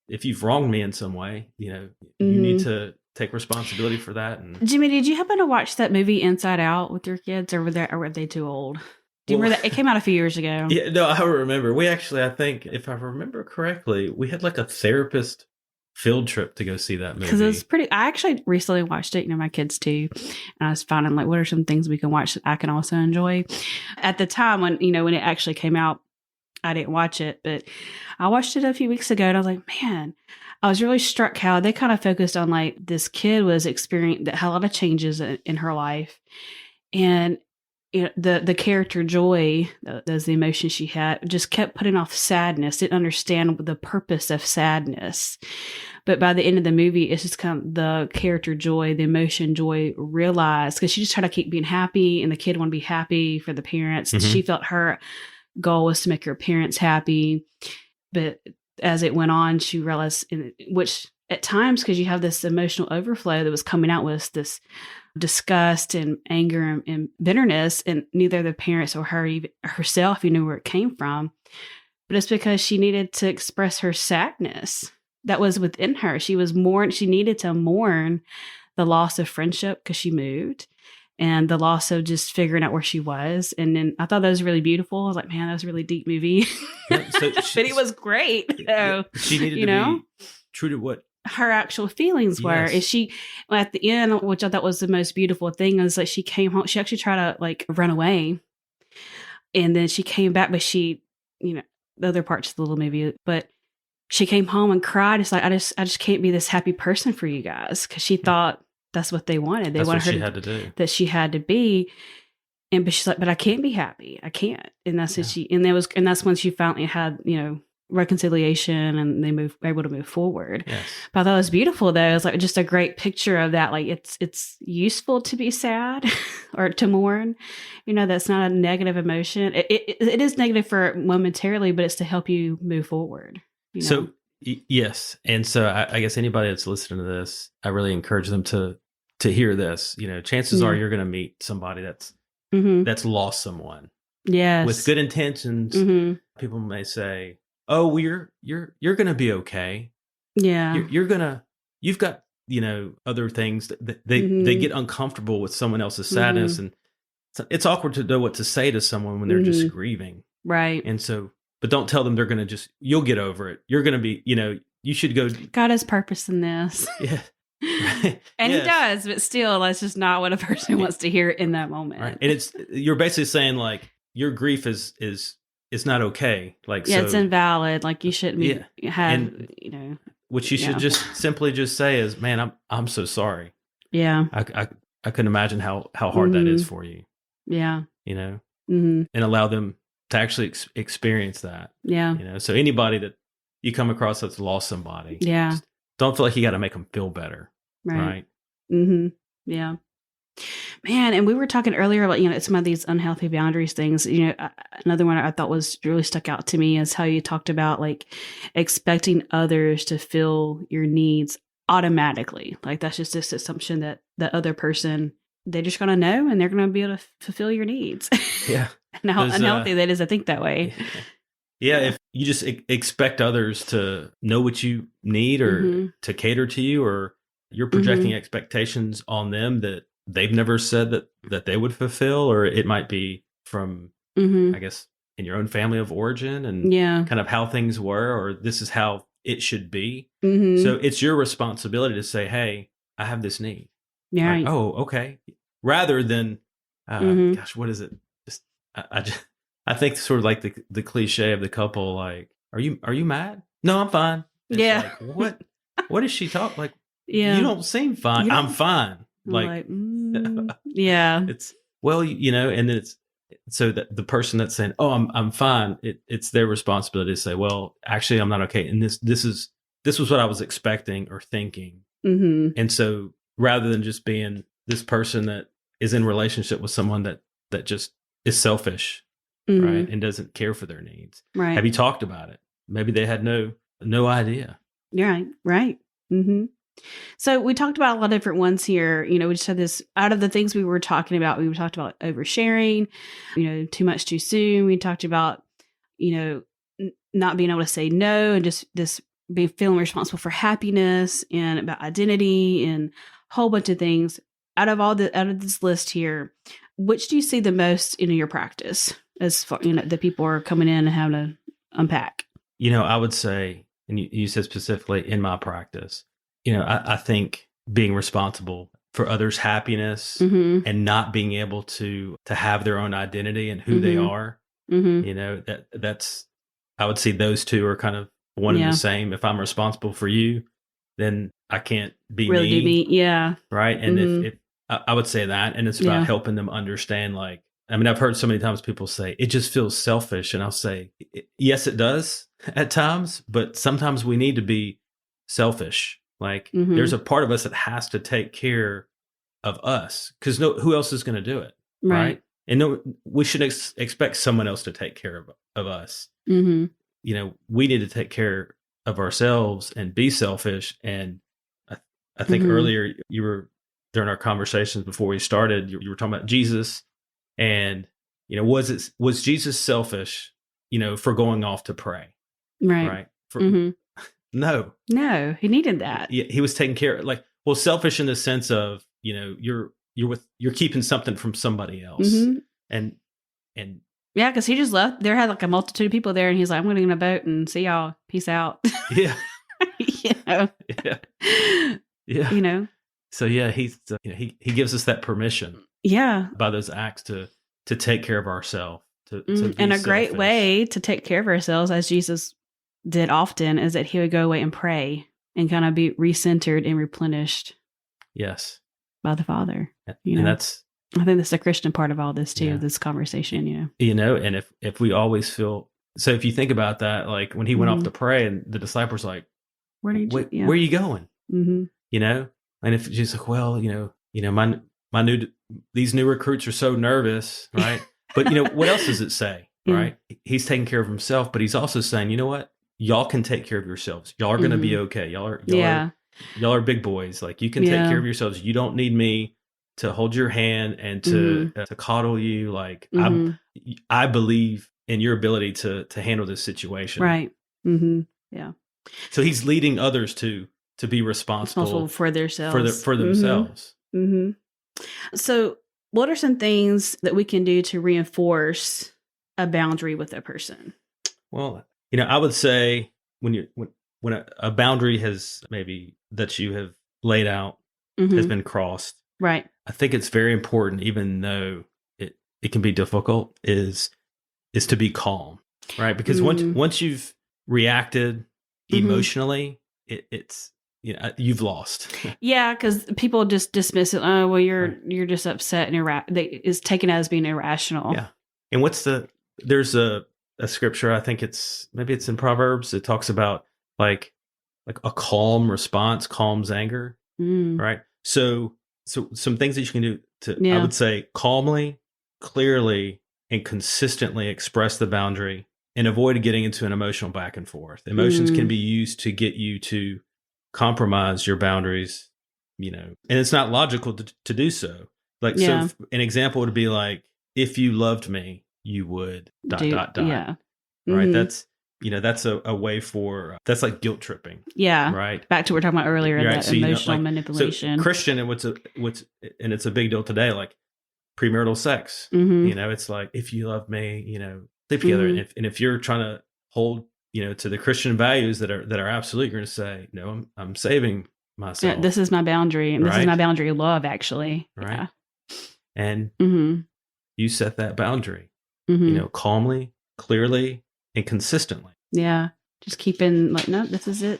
if you've wronged me in some way, you know, you need to take responsibility for that. And Jimmy, did you happen to watch that movie Inside Out with your kids, or were they too old? Do you remember that? It came out a few years ago. Yeah, no, I remember. We actually, I think, if I remember correctly, we had like a therapist field trip to go see that movie. Because it was pretty, I actually recently watched it, you know, my kids too. And I was finding like, what are some things we can watch that I can also enjoy? At the time when it actually came out, I didn't watch it, but I watched it a few weeks ago and I was like, man, I was really struck how they kind of focused on like this kid was that had a lot of changes in her life. And the character Joy, those the emotions she had, just kept putting off sadness. Didn't understand the purpose of sadness. But by the end of the movie, it's just kind of the character Joy, the emotion Joy realized, because she just tried to keep being happy, and the kid wanted to be happy for the parents. Mm-hmm. She felt her goal was to make her parents happy. But as it went on, she realized, which at times, because you have this emotional overflow that was coming out with this disgust and anger and bitterness, and neither the parents or her even herself knew where it came from. But it's because she needed to express her sadness that was within her. She needed to mourn the loss of friendship because she moved, and the loss of just figuring out where she was. And then I thought that was really beautiful. I was like, man, that was a really deep movie. Yeah, so but it was great. So, she needed to be true to what her actual feelings were. Is she, at the end, which I thought was the most beautiful thing, is like she came home. She actually tried to like run away, and then she came back, but she, the other parts of the little movie, but she came home and cried. It's like, I just can't be this happy person for you guys, because she thought that's what they wanted. They wanted her to do. That she had to be. And but she's like, but I can't be happy. I can't. And that's when that's when she finally had, reconciliation, and they were able to move forward. Yes. But I thought it was beautiful, though. It was like just a great picture of that. Like it's useful to be sad or to mourn. That's not a negative emotion. It is negative for momentarily, but it's to help you move forward. So yes, and so I guess anybody that's listening to this, I really encourage them to hear this. Chances are you're going to meet somebody that's lost someone. Yes, with good intentions. Mm-hmm. People may say, "Oh, well, you're going to be okay." Yeah, you've got other things that they get uncomfortable with someone else's sadness, and it's awkward to know what to say to someone when they're just grieving, right? And so, but don't tell them they're going to you'll get over it. You're going to be, you should go. God has purpose in this. Yeah. Right. And yes. He does, but still, that's just not what a person wants to hear in that moment. Right. And you're basically saying like your grief is not okay. Like, yeah, so, it's invalid. Like you shouldn't which you should just simply just say is, man, I'm so sorry. Yeah. I couldn't imagine how hard that is for you. Yeah. And allow them to actually experience that. Yeah. So anybody that you come across that's lost somebody. Yeah. Don't feel like you got to make them feel better. Right. Mm-hmm. Yeah. Man, and we were talking earlier about, some of these unhealthy boundaries things. Another one I thought was really stuck out to me is how you talked about like expecting others to fill your needs automatically. Like that's just this assumption that the other person, they're just going to know and they're going to be able to fulfill your needs. Yeah. And how unhealthy that is to think that way. Yeah, if you just expect others to know what you need or to cater to you, or you're projecting expectations on them that they've never said that they would fulfill, or it might be from, I guess, in your own family of origin and kind of how things were, or this is how it should be. So it's your responsibility to say, hey, I have this need. Yeah. Like, oh, okay. Rather than, gosh, what is it? I think sort of like the cliche of the couple, like, are you mad? No, I'm fine. It's like, what is she talking? Like, you don't seem fine. I'm fine. Like yeah. It's and then it's so that the person that's saying, oh, I'm fine. It's their responsibility to say, well, actually, I'm not okay. And this was what I was expecting or thinking. And so rather than just being this person that is in relationship with someone that just is selfish. Right. And doesn't care for their needs. Right. Have you talked about it? Maybe they had no idea. Yeah. Right. So we talked about a lot of different ones here. We just had this out of the things we were talking about. We talked about oversharing, too much too soon. We talked about, not being able to say no and just this feeling responsible for happiness and about identity and a whole bunch of things. Out of this list here, which do you see the most in your practice as far, that people are coming in and having to unpack? I would say, and you said specifically in my practice, I think being responsible for others' happiness and not being able to have their own identity and who they are, that's, I would say those two are kind of one and the same. If I'm responsible for you, then I can't be really me. Yeah. Right. And I would say that, and it's about Yeah. helping them understand, like, I mean, I've heard so many times people say, "It just feels selfish," and I'll say, yes, it does at times, but sometimes we need to be selfish. Like, there's Mhm. a part of us that has to take care of us because who else is gonna do it, Right. right? And no, we should expect someone else to take care of us. Mhm. We need to take care of ourselves and be selfish. And I, I think Mhm. earlier you were during our conversations before we started, you were talking about Jesus, and was Jesus selfish, for going off to pray, Right. right? For Mhm. no, No, he needed that. he was taking care of, like, well, selfish in the sense of, you're keeping something from somebody else, Mhm. and and Yeah, because he just left. There had like a multitude of people there, and he's like, "I'm going to get in a boat and see y'all. Peace out." yeah, you know. yeah, yeah. You know. So yeah, he gives us that permission Yeah. by those acts to take care of ourselves, to be And a great selfish. way to take care of ourselves, as Jesus did often, is that he would go away and pray and kind of be recentered and replenished Yes, by the Father. You and know, that's I think that's the Christian part of all this too. yeah, This conversation. You know. and if we always feel so, if you think about that, like when he went off Hmm. to pray, and the disciples like, Where did you? wait, Yeah. where are you going? Hmm. You know, and if she's like, well, my new these new recruits are so nervous, right? But what else does it say, Yeah. right? He's taking care of himself, but he's also saying, you know what? Y'all can take care of yourselves. Y'all are going to be Hmm. okay. Yeah. Y'all are big boys. Like, you can take care Yeah. of yourselves. You don't need me to hold your hand and Hmm. to coddle you. Like, Hmm. I believe in your ability to handle this situation. Right. Hmm. Yeah. So he's leading others to be Responsible responsible for themselves. for Hmm. themselves. Hmm. So, what are some things that we can do to reinforce a boundary with a person? Well, I would say when a boundary has maybe that you have laid out has Hmm. been crossed, Right. I think it's very important, even though it can be difficult, is to be calm, right? Because Mm. once you've reacted Hmm. emotionally, it's you've lost. Yeah, because people just dismiss it. Oh, well, Right. you're just upset and it's taken as being irrational. Yeah. And there's a scripture, I think maybe it's in Proverbs. It talks about, like a calm response calms anger, Mm. right? So some things that you can do I Yeah. would say, calmly, clearly, and consistently express the boundary, and avoid getting into an emotional back and forth. Emotions can Mm. be used to get you to compromise your boundaries, and it's not logical to do so. Like, so Yeah. an example would be like, if you loved me, you would dot dot dot, Yeah. right? Hmm. That's a way for that's like guilt tripping, Yeah. right? Back to what we were talking about earlier, Right. that So, emotional like, so manipulation. Christian, and and it's a big deal today, like premarital sex. Hmm. It's like, if you love me, sleep together. And Hmm. if you're trying to hold, to the Christian values that are absolute, you're going to say, no, I'm saving Yeah, myself, this is my boundary, and this is my right? boundary of love, actually. Right. Yeah. And Hmm. you set that boundary, Hmm. calmly, clearly, and consistently. Yeah. Just keeping like, no, this is it.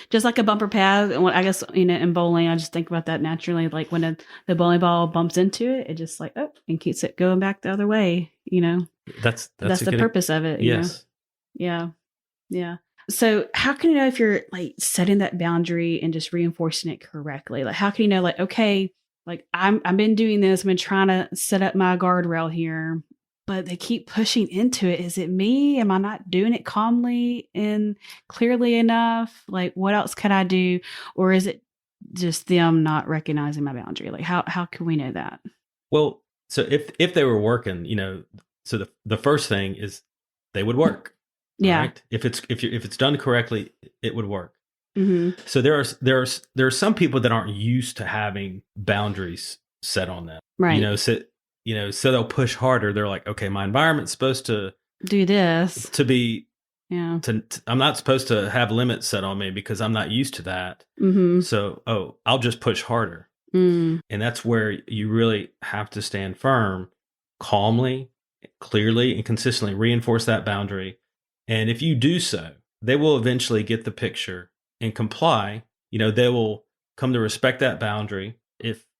Just like a bumper pad. And I guess, in bowling, I just think about that naturally. Like when the bowling ball bumps into it, it just like, oh, and keeps it going back the other way, That's That's a the good, purpose of it. yes. Yeah. Yeah. So how can you know if you're like setting that boundary and just reinforcing it correctly? Like, how can you know, like, okay, like I've been doing this, I've been trying to set up my guardrail here, but they keep pushing into it. Is it me? Am I not doing it calmly and clearly enough? Like, what else could I do? Or is it just them not recognizing my boundary? Like, how can we know that? Well, so if they were working, so the first thing is they would work, Yeah. right? If it's done correctly, it would work. Hmm. So there are some people that aren't used to having boundaries set on them. Right. So they'll push harder. They're like, okay, my environment's supposed Do this. to be Yeah. I'm not supposed to have limits set on me because I'm not used to that. Hmm. So, I'll just push harder. Mm. And that's where you really have to stand firm, calmly, clearly, and consistently reinforce that boundary. And if you do so, they will eventually get the picture and comply. They will come to respect that boundary.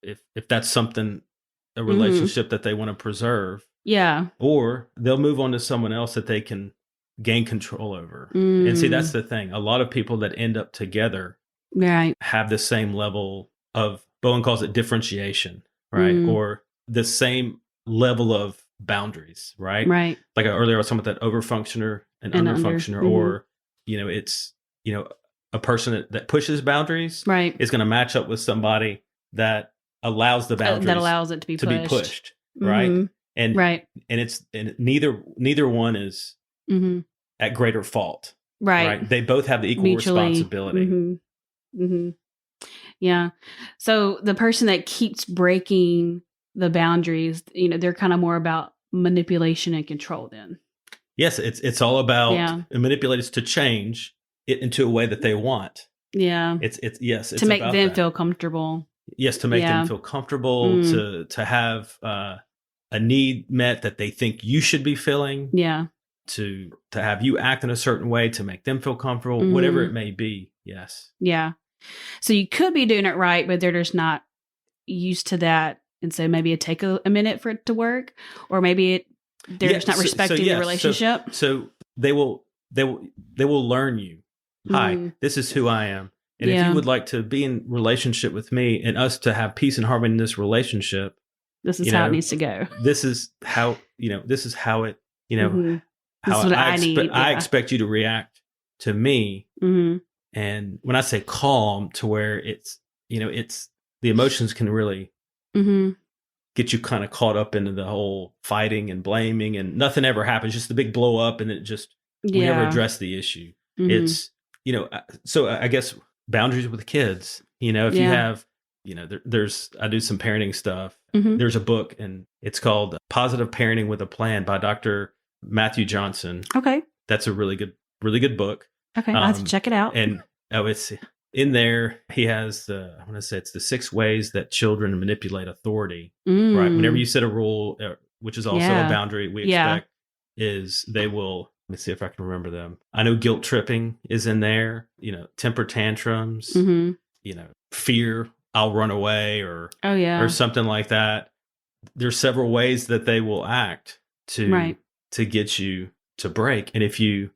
if that's something, a Mhm. relationship that they want to preserve, Yeah. or they'll move on to someone else that they can gain control over. And see, that's Mm. the thing. A lot of people that end up together Right. have the same level of, Bowen calls it differentiation, right? Mm. Or the same level of boundaries, right? Right. Like earlier I was talking about that overfunctioner and And under. underfunctioner, Mhm. or, it's, a person that pushes boundaries Right. is going to match up with somebody that allows the That boundaries allows it to be to be pushed. pushed, right? Mhm. And Right. and neither one is Mhm. at greater fault, Right. right? They both have the equal Mutually. responsibility. Mhm. Mhm. Yeah. So the person that keeps breaking the boundaries, they're kind of more about manipulation and control then. Yes, it's all about Yeah. manipulators to change it into a way that they want. Yeah. It's yes, To it's make about them that. feel comfortable. Yes, to make them Yeah. feel comfortable, Mm. to have a need met that they think you should be filling, Yeah. to have you act in a certain way to make them feel comfortable, whatever Mhm. it may be. Yes. Yeah. So you could be doing it right, but they're just not used to that. And so maybe it take a minute for it to work, or maybe they're Yeah. just not So respecting the yes. relationship. So they will learn you. Hi, Mm. this is who I am. And if you Yeah. would like to be in relationship with me and us to have peace and harmony in this relationship, This is you how it know, needs to go. this is how, this is how it, Mhm. This how is what I I expect, need. Yeah. you to react to me. Mhm. And when I say calm, to where it's the emotions can really Mhm. get you kind of caught up into the whole fighting and blaming, and nothing ever happens, just the big blow up, and it just, we never Yeah. address the issue. Mhm. It's, so I guess boundaries with kids, if you Yeah. have, there's, I do some parenting stuff. Mhm. There's a book, and it's called Positive Parenting with a Plan by Dr. Matthew Johnson. Okay. That's a really good book. Okay. I'll have to check it out. And it's in there. He has I want to say it's the 6 ways that children manipulate authority. Right. Whenever Mm. you set a rule, which is also a Yeah. boundary, we Yeah. expect is they will. Let me see if I can remember them. I know guilt tripping is in there. Temper tantrums. Mhm. Fear. I'll run away, or Oh yeah. something like that. There's several ways that they will act Right. to get you to break, and if you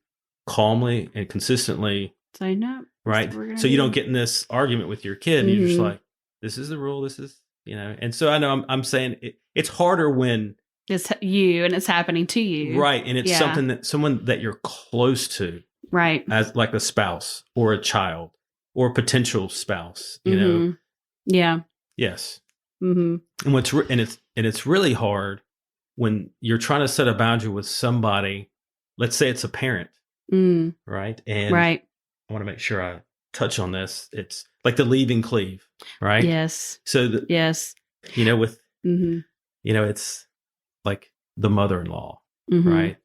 calmly and consistently, So no. That's right? what we're gonna So you don't do. get in this argument with your kid, and you're just Mhm. like, this is the rule. This is, and so I know I'm saying it's harder when, It's you, and it's happening to you. right. And it's Yeah. something that someone that you're close to, Right. as like a spouse or a child or a potential spouse, Mhm. Yeah. yes. Mhm. And it's really hard when you're trying to set a boundary with somebody. Let's say it's a parent, Mm. right? And Right. I want to make sure I touch on this. It's like the leave and cleave, right? Yes. So Yes. with Mhm. it's like the mother-in-law, Mhm. right?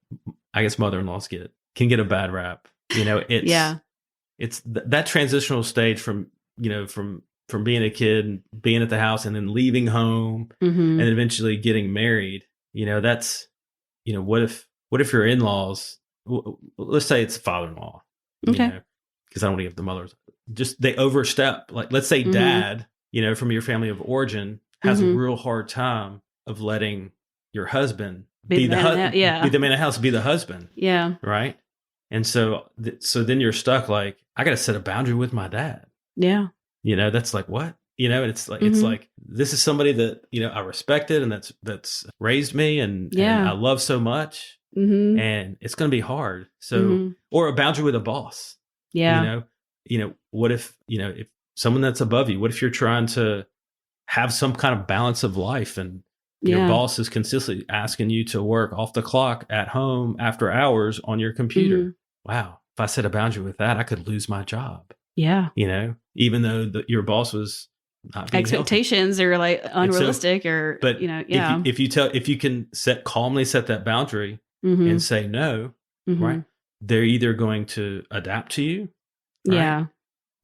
I guess mother-in-laws can get a bad rap. Yeah. It's that transitional stage from from being a kid and being at the house and then leaving home and Mhm. eventually getting married. That's what if your in-laws, let's say it's father-in-law, Okay. because I don't want to give the mothers, just they overstep. Like, let's say Mhm. dad, from your family of origin, has a Mhm. real hard time of letting your husband Be the man of the be yeah. the man of the house, be the husband, Yeah. right? And so then you're stuck. Like, I got to set a boundary with my dad. Yeah. That's like, what? And it's Mhm. like, this is somebody that I respected, and that's raised me, and I Yeah. love so much, Mhm. and it's going to be hard. So, Mhm. or a boundary with a boss. you Yeah. know what if if someone that's above you, what if you're trying to have some kind of balance of life, and your Yeah. boss is consistently asking you to work off the clock at home after hours on your computer? Mhm. Wow, if I set a boundary with that, I could lose my job, Yeah. even though your boss was not being healthy. Expectations are like And so, unrealistic, or but yeah. if you can calmly set that boundary and Mhm. say no, right? Mhm. They're either going to adapt to you, right?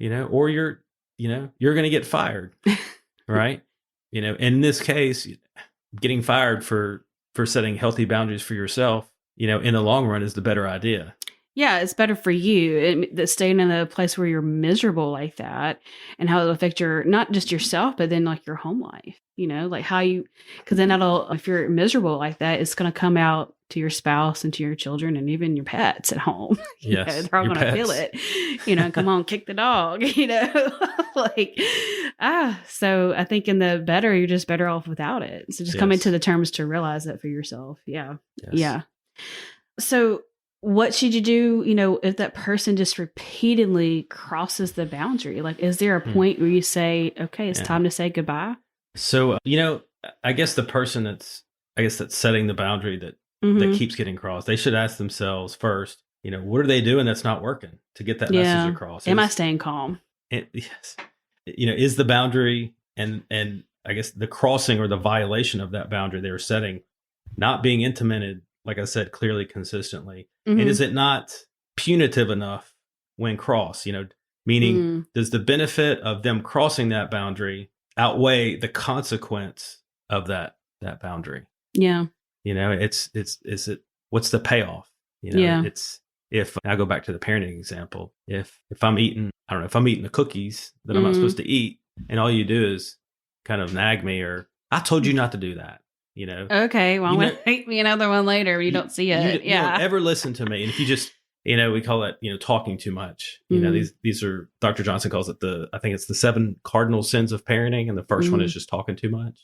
Yeah. Or you're going to get fired, right? In this case, getting fired for setting healthy boundaries for yourself, in the long run is the better idea. Yeah, it's better for you that staying in a place where you're miserable like that, and how it'll affect your not just yourself, but then like your home life. Like how you, because then that'll if you're miserable like that, it's going to come out to your spouse and to your children and even your pets at home. Yes, They're all your going to feel pets. it. Come on, kick the dog. Like So I think in the better, you're just better off without it. So just coming to Yes. the terms to realize that for yourself. Yeah, Yes. yeah. So what should you do, if that person just repeatedly crosses the boundary? Like, is there a point where you say, okay, it's time to say goodbye? So, I guess the person that's setting the boundary that keeps getting crossed, they should ask themselves first, what are they doing that's not working to get that message across? Am I staying calm? Yes. Is the boundary and I guess the crossing or the violation of that boundary they were setting not being implemented, like I said, clearly, consistently? And is it not punitive enough when crossed? Meaning, does the benefit of them crossing that boundary outweigh the consequence of that boundary? Yeah. Is it what's the payoff? Yeah. It's if I go back to the parenting example, if I'm eating, I don't know, if I'm eating the cookies that I'm not supposed to eat, and all you do is kind of nag me or I told you not to do that. Okay, well, I'm going to hate me another one later when you don't see it. You don't ever listen to me. And if you just, we call it, talking too much. These are, Dr. Johnson calls it I think it's the 7 cardinal sins of parenting. And the first one is just talking too much.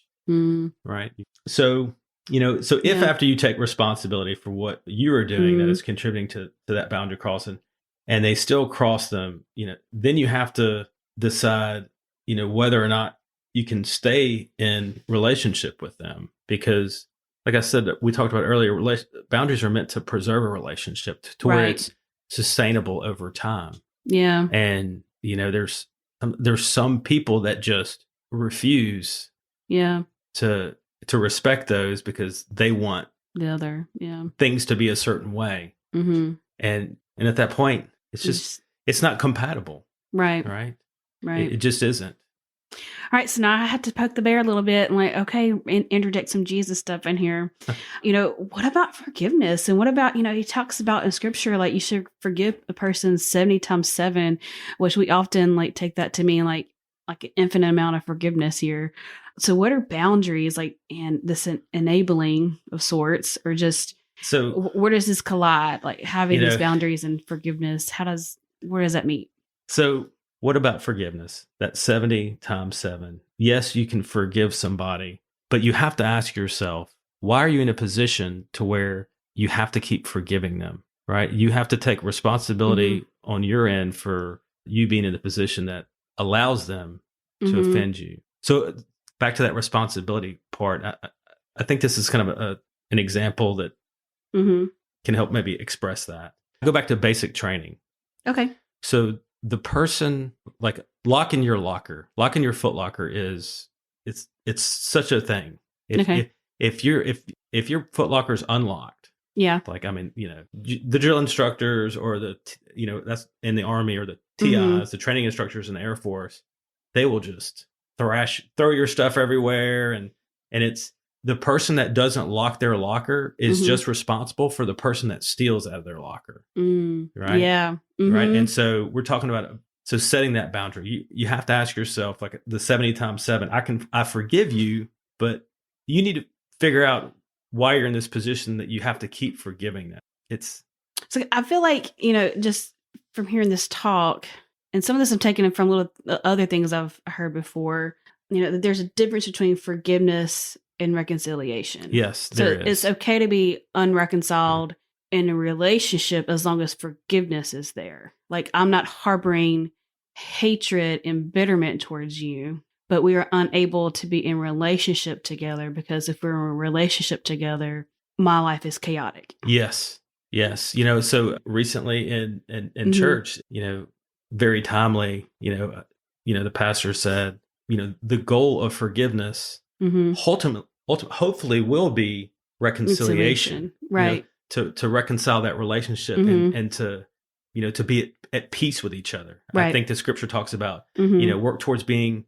Right. So, if after you take responsibility for what you are doing that is contributing to that boundary crossing and they still cross them, then you have to decide, whether or not you can stay in relationship with them. Because like I said, we talked about earlier, boundaries are meant to preserve a relationship to where it's sustainable over time. Yeah. And, there's some people that just refuse to respect those because they want the other things to be a certain way. And at that point, it's just, it's not compatible. Right. It just isn't. All right, so now I have to poke the bear a little bit and interject some Jesus stuff in here. What about forgiveness? And what about, he talks about in scripture, like you should forgive a person 70 times 7, which we often take that to mean like an infinite amount of forgiveness here. So what are boundaries and this enabling of sorts, or just, so where does this collide? Like having these boundaries and forgiveness, where does that meet? So what about forgiveness? That 70 times 7. Yes, you can forgive somebody, but you have to ask yourself, why are you in a position to where you have to keep forgiving them, right? You have to take responsibility on your end for you being in the position that allows them to offend you. So back to that responsibility part, I think this is kind of an example that can help maybe express that. Go back to basic training. Okay. So the person, like locking your foot locker is it's such a thing. If your foot locker is unlocked, the drill instructors or that's in the Army, or the TIs, the training instructors in the Air Force, they will just throw your stuff everywhere, and it's the person that doesn't lock their locker is just responsible for the person that steals out of their locker. Right. Yeah. Right. And so we're talking about, setting that boundary, you have to ask yourself, like the 70 times 7, I forgive you, but you need to figure out why you're in this position that you have to keep forgiving them. So I feel like, just from hearing this talk, and some of this I'm taking from little other things I've heard before, that there's a difference between forgiveness and reconciliation. Yes, so it's okay to be unreconciled in a relationship as long as forgiveness is there. Like, I'm not harboring hatred and bitterment towards you, but we are unable to be in relationship together because if we're in a relationship together, my life is chaotic. Yes. So recently in church, very timely, the pastor said, the goal of forgiveness hopefully will be reconciliation. Right. To reconcile that relationship and to, to be at peace with each other. Right. I think the scripture talks about, work towards being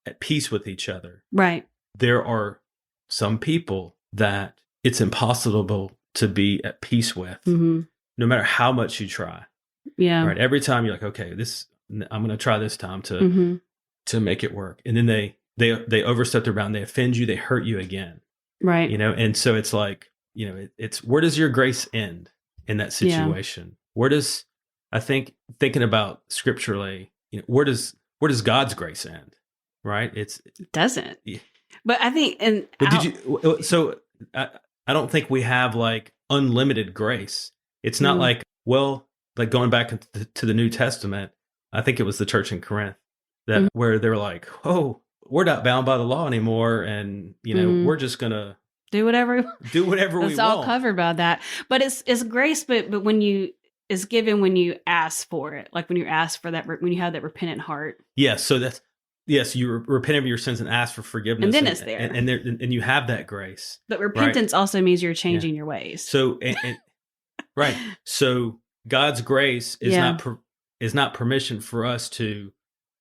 at peace with each other. Right. There are some people that it's impossible to be at peace with no matter how much you try, Yeah. right? Every time you're like, okay, I'm going to try this time to make it work. And then they overstep their bound. They offend you. They hurt you again. Right. And so it's like, it's where does your grace end in that situation? Yeah. Where does, I think, thinking about scripturally, where does God's grace end? Right? It doesn't. Yeah. But I think, so I don't think we have like unlimited grace. It's not like, well, like going back to the New Testament, I think it was the church in Corinth that where they're like, oh, we're not bound by the law anymore. And, we're just going to do whatever we want. It's all covered by that. But it's grace, but when it's given when you ask for it, like when you ask for that, when you have that repentant heart. Yes. So yes, you repent of your sins and ask for forgiveness. And then it's there. And you have that grace. But repentance also means you're changing your ways. So, right. So God's grace is not permission for us to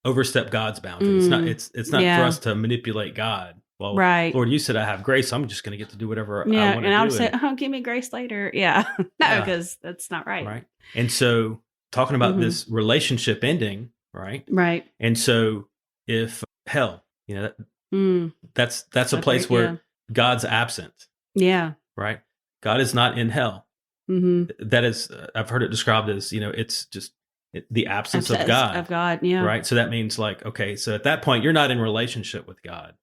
overstep God's boundaries. It's not for us to manipulate God. Well, right. Lord, you said I have grace, so I'm just going to get to do whatever I want to do. And I'll say, give me grace later. Yeah. No, because that's not right. Right. And so talking about this relationship ending, right? Right. And so if hell, that's a place where God's absent. Yeah. Right. God is not in hell. That is, I've heard it described as, it's just the absence of God. Of God, yeah. Right? So that means like, okay, so at that point, you're not in relationship with God.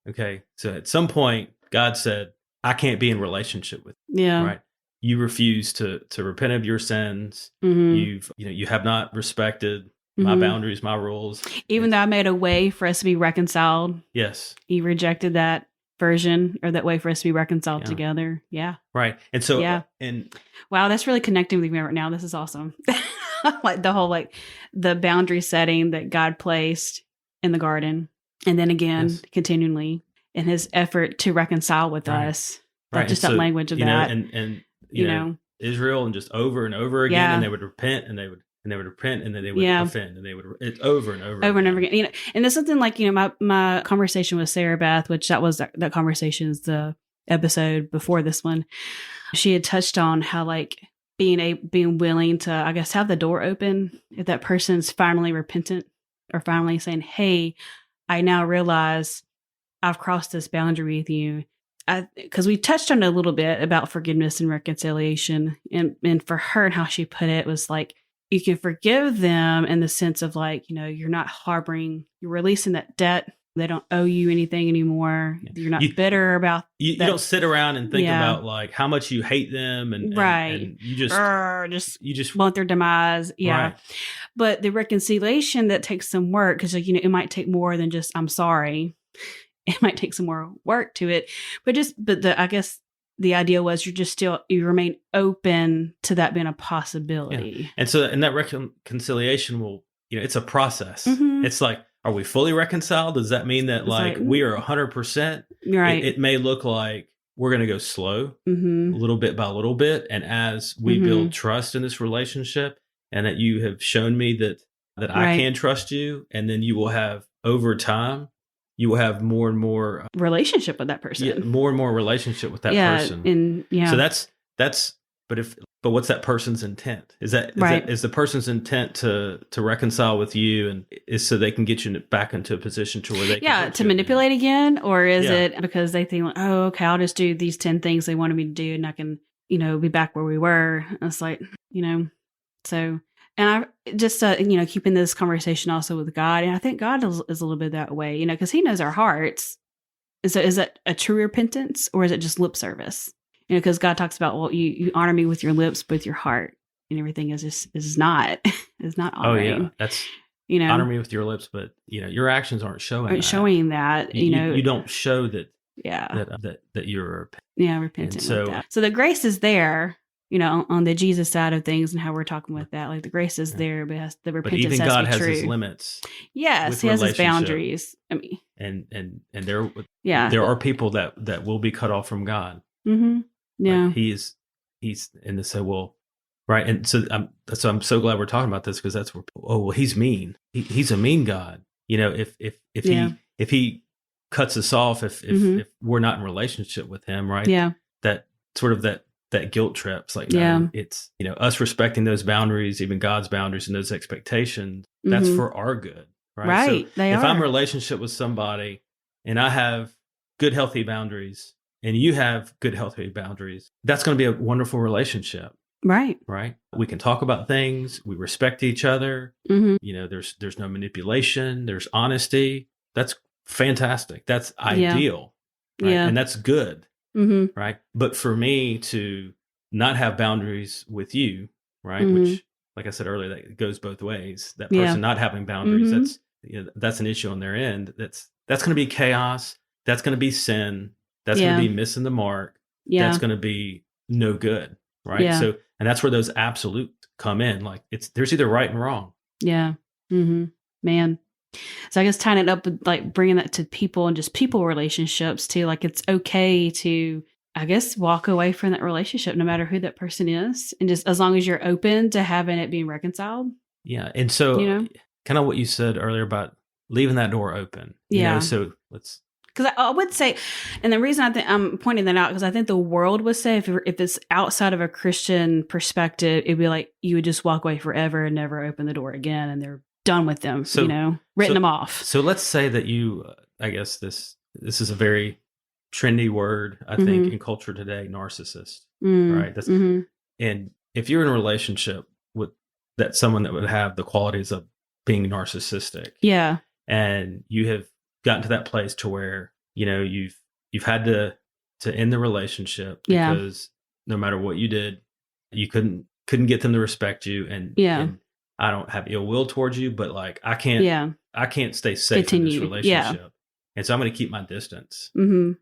Okay? So at some point, God said, I can't be in relationship with you. Yeah. Right? You refuse to repent of your sins. You have not respected my boundaries, my rules. Even though I made a way for us to be reconciled. Yes. You rejected that version or that way for us to be reconciled together. Yeah. Right. And so, and wow, that's really connecting with me right now. This is awesome. Like the whole, the boundary setting that God placed in the garden. And then again, continually in his effort to reconcile with us. Right. Just that language of that. And you know, Israel and just over and over again, and they would repent and they would repent and then they would offend and they would over and over and over again. And there's something like, my conversation with Sarah Beth, which that conversation is the episode before this one. She had touched on how being willing to, I guess, have the door open if that person's finally repentant or finally saying, hey, I now realize I've crossed this boundary with you. Because we touched on it a little bit about forgiveness and reconciliation. And for her and how she put it was like, you can forgive them in the sense of you're not harboring, you're releasing that debt. They don't owe you anything anymore. You're not bitter about you don't sit around and think about how much you hate them and you just want their demise. Yeah. Right. But the reconciliation that takes some work because it might take more than just I'm sorry. It might take some more work to it. I guess the idea was you remain open to that being a possibility. Yeah. And so that reconciliation will, it's a process. It's like, are we fully reconciled? Does that mean that we are 100%? Right. It may look like we're going to go slow, little bit by little bit. And as we build trust in this relationship and that you have shown me that I can trust you, and then you will have over time, you will have more and more relationship with that person. Yeah, more and more relationship with that person. So that's. But what's that person's intent? Is the person's intent to reconcile with you and is so they can get you back into a position to where they can to manipulate again, or is it because they think, oh, okay, I'll just do these 10 things they wanted me to do and I can be back where we were. And it's so. And I just, keeping this conversation also with God. And I think God is a little bit that way, because he knows our hearts. Is it a true repentance or is it just lip service? Because God talks about, well, you honor me with your lips, but with your heart and everything is not honoring. Oh, yeah. That's, honor me with your lips, but, your actions aren't showing that. You don't show that. Yeah. That you're repentant. So the grace is there. On the Jesus side of things and how we're talking with that, the grace is there, but the repentance but even has God to be has true. his limits. Yes, he has his boundaries. I mean, and there are people that will be cut off from God. Mm-hmm. Yeah, he's and they say, well, right, and so I'm so glad we're talking about this because that's where he's mean. He's a mean God. If he cuts us off, if we're not in relationship with him, right? Yeah, that sort of that that guilt trip. It's like, no, it's, us respecting those boundaries, even God's boundaries and those expectations, that's for our good. Right. So if I'm in a relationship with somebody and I have good, healthy boundaries and you have good, healthy boundaries, that's going to be a wonderful relationship. Right. Right. We can talk about things. We respect each other. There's no manipulation. There's honesty. That's fantastic. That's ideal. Right. And that's good. Right. But for me to not have boundaries with you, right, which, like I said earlier, that goes both ways. That person not having boundaries, that's an issue on their end. That's going to be chaos. That's going to be sin. That's going to be missing the mark. That's going to be no good. Right. So, and that's where those absolutes come in. Like there's either right and wrong. Yeah. Man. So I guess tying it up with like bringing that to people and just people relationships too. Like it's okay to, I guess, walk away from that relationship no matter who that person is. And just as long as you're open to having it being reconciled. Yeah. And so kind of what you said earlier about leaving that door open. So let's. Because I would say, and the reason I think I'm pointing that out, because I think the world would say if it's outside of a Christian perspective, it'd be like you would just walk away forever and never open the door again, and they're done with them, written them off. So let's say that you, I guess this is a very trendy word, I think, in culture today, narcissist, right? That's, and if you're in a relationship with someone that would have the qualities of being narcissistic, and you have gotten to that place to where you've had to end the relationship because no matter what you did, you couldn't get them to respect you, and I don't have ill will towards you, but like I can't stay safe in this relationship, and so I'm going to keep my distance. The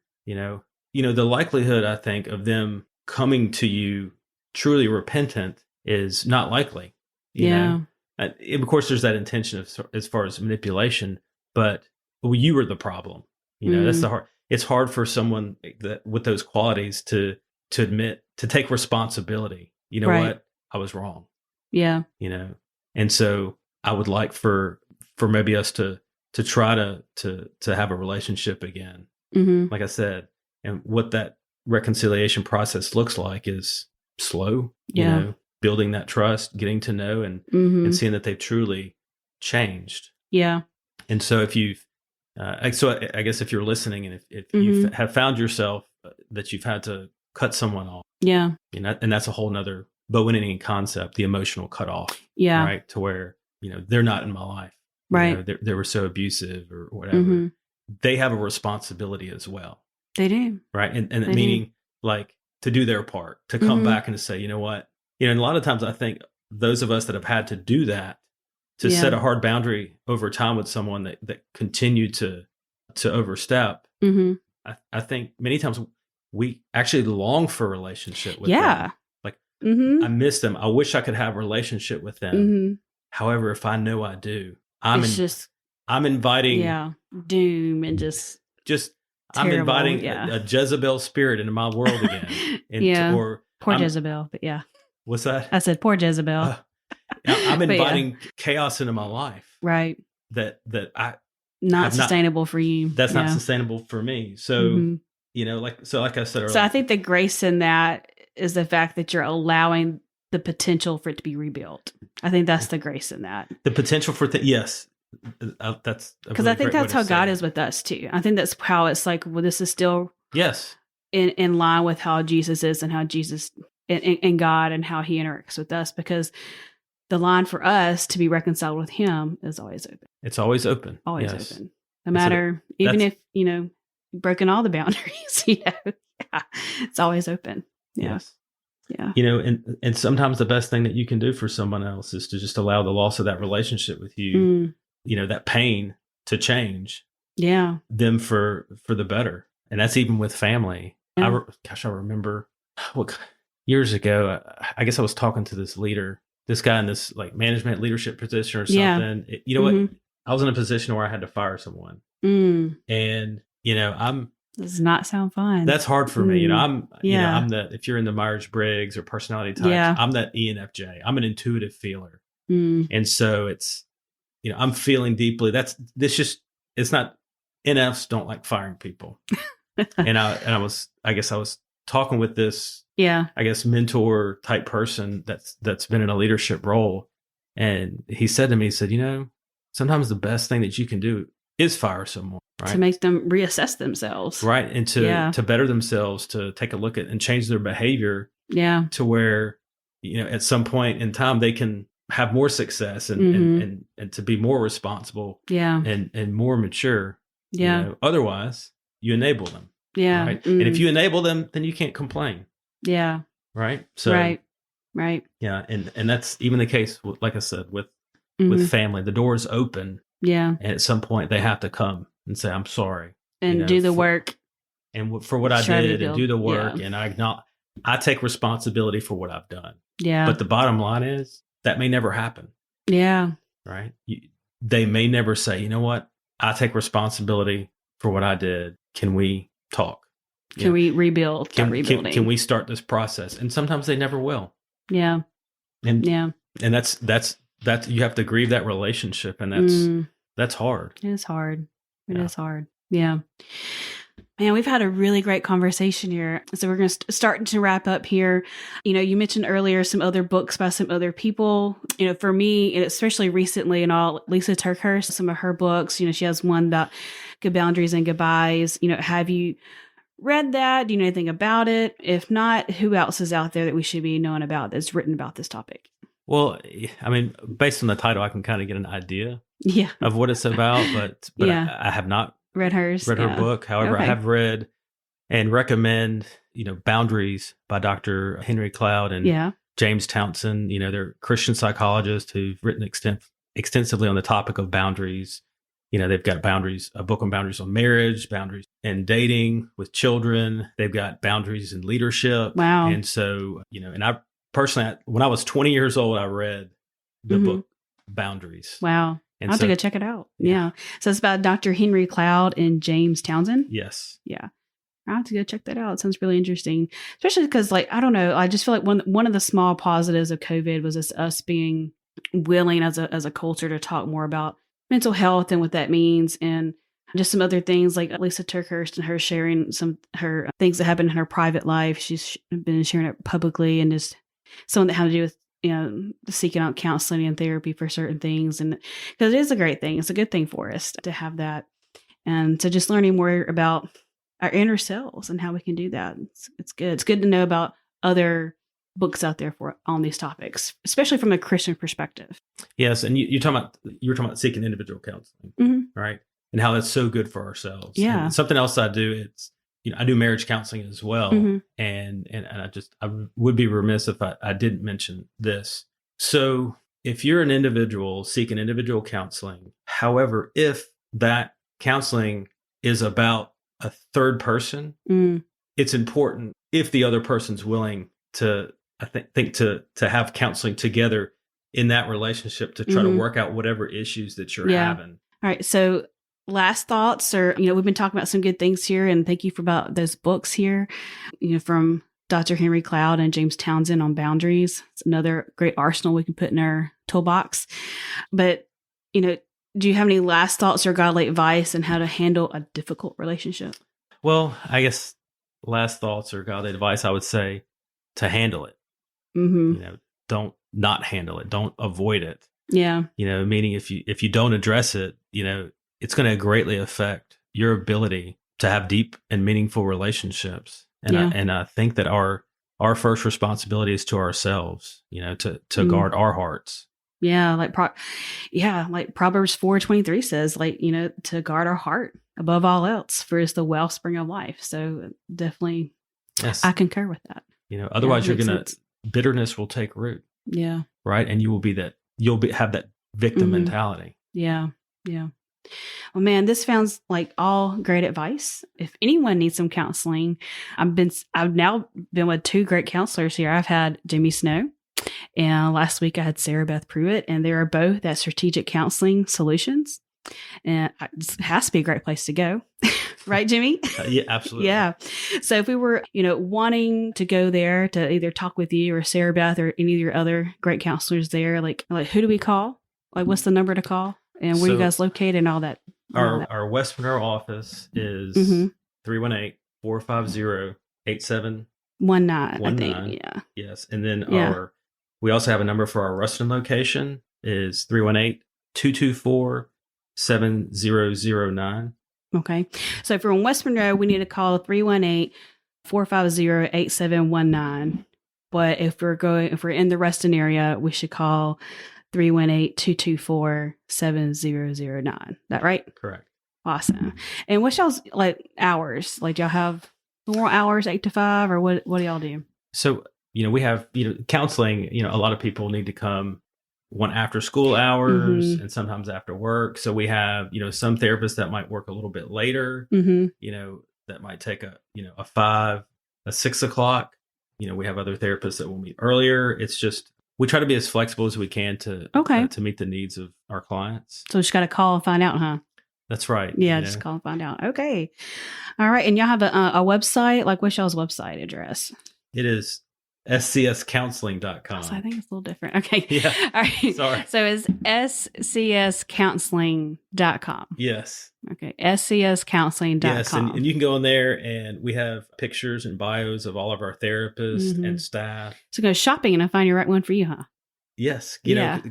likelihood, I think, of them coming to you truly repentant is not likely. You know? And of course, there's that intention as far as manipulation, but you were the problem. That's the hard. It's hard for someone with those qualities to admit, to take responsibility. What? I was wrong. Yeah. And so I would like for maybe us to try to have a relationship again. Like I said, and what that reconciliation process looks like is slow. Building that trust, getting to know, and seeing that they've truly changed. Yeah. And so if you've I guess if you're listening and if you have found yourself that you've had to cut someone off, and that's a whole nother bow-ending concept, the emotional cutoff, right? To where they're not in my life, right? They were so abusive or whatever. They have a responsibility as well. They do, right? And meaning like to do their part, to come back and to say, you know what, and a lot of times I think those of us that have had to do that, to set a hard boundary over time with someone that continued to overstep. I think many times we actually long for a relationship with them. Like I miss them. I wish I could have a relationship with them. However, if I know I do, I'm inviting doom and just I'm inviting a Jezebel spirit into my world again. And poor Jezebel, but what's that? I said poor Jezebel. I'm inviting chaos into my life. Right. That I not sustainable for you. That's not sustainable for me. So, like I said earlier. So I think the grace in that is the fact that you're allowing the potential for it to be rebuilt. I think that's the grace in that. The potential for yes. That's because I think that's how God is with us too. I think that's how it's like, well, this is still in line with how Jesus is and how Jesus and God and how he interacts with us, because the line for us to be reconciled with him is always open. It's always open. Always open. No matter, even if, you've broken all the boundaries, it's always open. Yeah. Yes. Yeah. And sometimes the best thing that you can do for someone else is to just allow the loss of that relationship with you, that pain to change. Yeah. Them for the better. And that's even with family. Yeah. I remember years ago, I guess I was talking to this guy in this like management leadership position or something. What? I was in a position where I had to fire someone. And, does not sound fun. That's hard for me. I'm the, if you're in the Myers-Briggs or personality types, I'm that ENFJ. I'm an intuitive feeler. And so it's, I'm feeling deeply. It's not, NFs don't like firing people. and I guess I was talking with this, Yeah. I guess, mentor type person that's been in a leadership role. And he said to me, he said, sometimes the best thing that you can do is fire someone, right? To make them reassess themselves. Right. And to better themselves, to take a look at and change their behavior. Yeah. To where, at some point in time, they can have more success and to be more responsible. Yeah. And more mature. Yeah. Otherwise, you enable them. Yeah. Right. And if you enable them, then you can't complain. Yeah. Right. So, right. Yeah. And that's even the case, like I said, with family. The door is open. Yeah. And at some point, they have to come and say, I'm sorry. And do the work. And for what I did and do the work. And I take responsibility for what I've done. Yeah. But the bottom line is that may never happen. Yeah. Right. They may never say, you know what? I take responsibility for what I did. Can we talk? Can we rebuild? Can we start this process? And sometimes they never will. Yeah. And that's you have to grieve that relationship, and that's hard. It is hard. It is hard. Yeah. Man, we've had a really great conversation here. So we're going to start to wrap up here. You mentioned earlier some other books by some other people. For me, and especially recently and all, Lisa Turkhurst, some of her books, she has one about good boundaries and goodbyes. Have you read that? Do you know anything about it? If not, who else is out there that we should be knowing about that's written about this topic? Well, I mean, based on the title, I can kind of get an idea of what it's about, but I have not read her book. However, I have read and recommend, Boundaries by Dr. Henry Cloud and James Townsend. They're Christian psychologists who've written extensively on the topic of boundaries. They've got a book on boundaries on marriage, boundaries in dating with children. They've got boundaries in leadership. Wow. And so, and I personally, when I was 20 years old, I read the book Boundaries. Wow. And I'll have to go check it out. Yeah. So it's about Dr. Henry Cloud and James Townsend. Yes. Yeah. I'll have to go check that out. It sounds really interesting, especially because, I don't know, I just feel like one of the small positives of COVID was us being willing as a culture to talk more about mental health and what that means, and just some other things like Lisa Turkhurst and her sharing her things that happened in her private life. She's been sharing it publicly, and just something that had to do with seeking out counseling and therapy for certain things. And because it is a great thing, it's a good thing for us to have that, and so just learning more about our inner selves and how we can do that. It's good. It's good to know about other books out there on these topics, especially from a Christian perspective. Yes, and you were talking about seeking individual counseling, right? And how that's so good for ourselves. Yeah. And something else I do, I do marriage counseling as well, and I would be remiss if I didn't mention this. So if you're an individual seeking individual counseling, however, if that counseling is about a third person, it's important if the other person's willing to, I think to have counseling together in that relationship to try to work out whatever issues that you're having. All right. So last thoughts, or, we've been talking about some good things here, and thank you for about those books here, from Dr. Henry Cloud and James Townsend on boundaries. It's another great arsenal we can put in our toolbox. But, do you have any last thoughts or godly advice on how to handle a difficult relationship? Well, I guess last thoughts or godly advice, I would say to handle it. Don't not handle it. Don't avoid it. Yeah. Meaning if you don't address it, it's going to greatly affect your ability to have deep and meaningful relationships. And I think that our first responsibility is to ourselves, to guard our hearts. Yeah, like Proverbs 4:23 says, to guard our heart above all else, for it's the wellspring of life. So definitely, yes, I concur with that. Otherwise bitterness will take root. Yeah. Right. And you'll have that victim mentality. Yeah. Yeah. Well, man, this sounds like all great advice. If anyone needs some counseling, I've now been with two great counselors here. I've had Jimmy Snow, and last week I had Sarah Beth Pruitt, and they are both at Strategic Counseling Solutions. And it has to be a great place to go. Right, Jimmy? Yeah, absolutely. Yeah. So if we were, wanting to go there to either talk with you or Sarah Beth or any of your other great counselors there, like who do we call? Like, what's the number to call? And where you guys located and all that? Our West Monroe office is 318-450-8700. 19, I 19. think. Yeah. Yes. And then Yeah. we also have a number for our Ruston location is 318-224-7009. Okay. So if we're in West Monroe, we need to call 318-450-8719. But if we're in the Ruston area, we should call 318-224-7009. That right? Correct. Awesome. And what's y'all's hours? Do y'all have normal hours, 8 to 5, or what do y'all do? So, we have, counseling, a lot of people need to come one after school hours and sometimes after work. So we have, some therapists that might work a little bit later, that might take a 5, a 6 o'clock. We have other therapists that will meet earlier. It's just, we try to be as flexible as we can to meet the needs of our clients. So just got to call and find out, huh? That's right. Yeah, just call and find out. Okay. All right. And y'all have a website? What's y'all's website address? It is scscounseling.com. So I think it's a little different. Okay. Yeah. All right. Sorry. So it's scscounseling.com. Yes. Okay. scscounseling.com. Yes. And you can go in there and we have pictures and bios of all of our therapists and staff. So go shopping and find your right one for you, huh? Yes.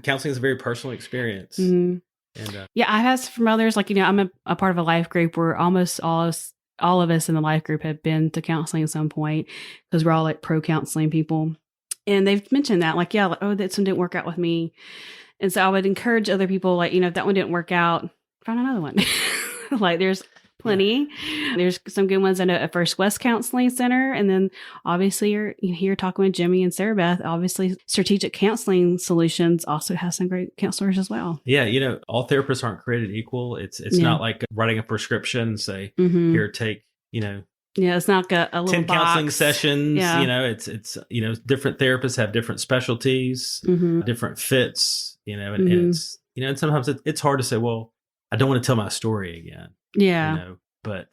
Counseling is a very personal experience. Mm-hmm. And I've had from others, I'm a part of a life group where almost all of us in the life group have been to counseling at some point because we're all pro counseling people. And they've mentioned that that one didn't work out with me. And so I would encourage other people, if that one didn't work out, find another one. There's plenty. Yeah. There's some good ones. I know at First West Counseling Center. And then obviously you're here talking with Jimmy and Sarah Beth. Obviously Strategic Counseling Solutions also has some great counselors as well. Yeah. All therapists aren't created equal. It's not like writing a prescription and say, here, take, Yeah, it's not a little 10 box. counseling sessions. Yeah. It's different therapists have different specialties, different fits, and it's, and sometimes it's hard to say, well, I don't want to tell my story again. Yeah. But,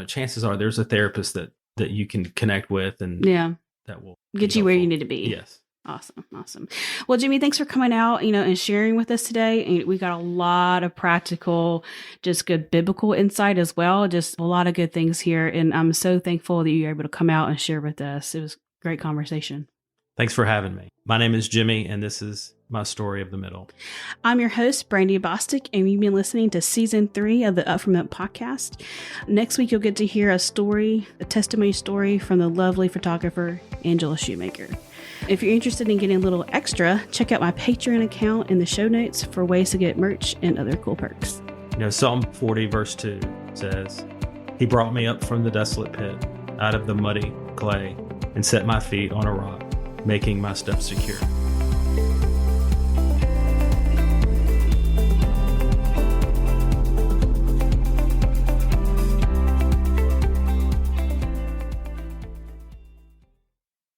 chances are there's a therapist that you can connect with and that will get you where you need to be. Yes. Awesome. Well, Jimmy, thanks for coming out, and sharing with us today. And we got a lot of practical, just good biblical insight as well. Just a lot of good things here. And I'm so thankful that you were able to come out and share with us. It was a great conversation. Thanks for having me. My name is Jimmy, and this is my story of the middle. I'm your host, Brandy Bostic, and you've been listening to Season 3 of the Up From Up podcast. Next week, you'll get to hear a testimony story from the lovely photographer, Angela Shoemaker. If you're interested in getting a little extra, check out my Patreon account in the show notes for ways to get merch and other cool perks. Psalm 40 verse 2 says, He brought me up from the desolate pit, out of the muddy clay, and set my feet on a rock, making my steps secure.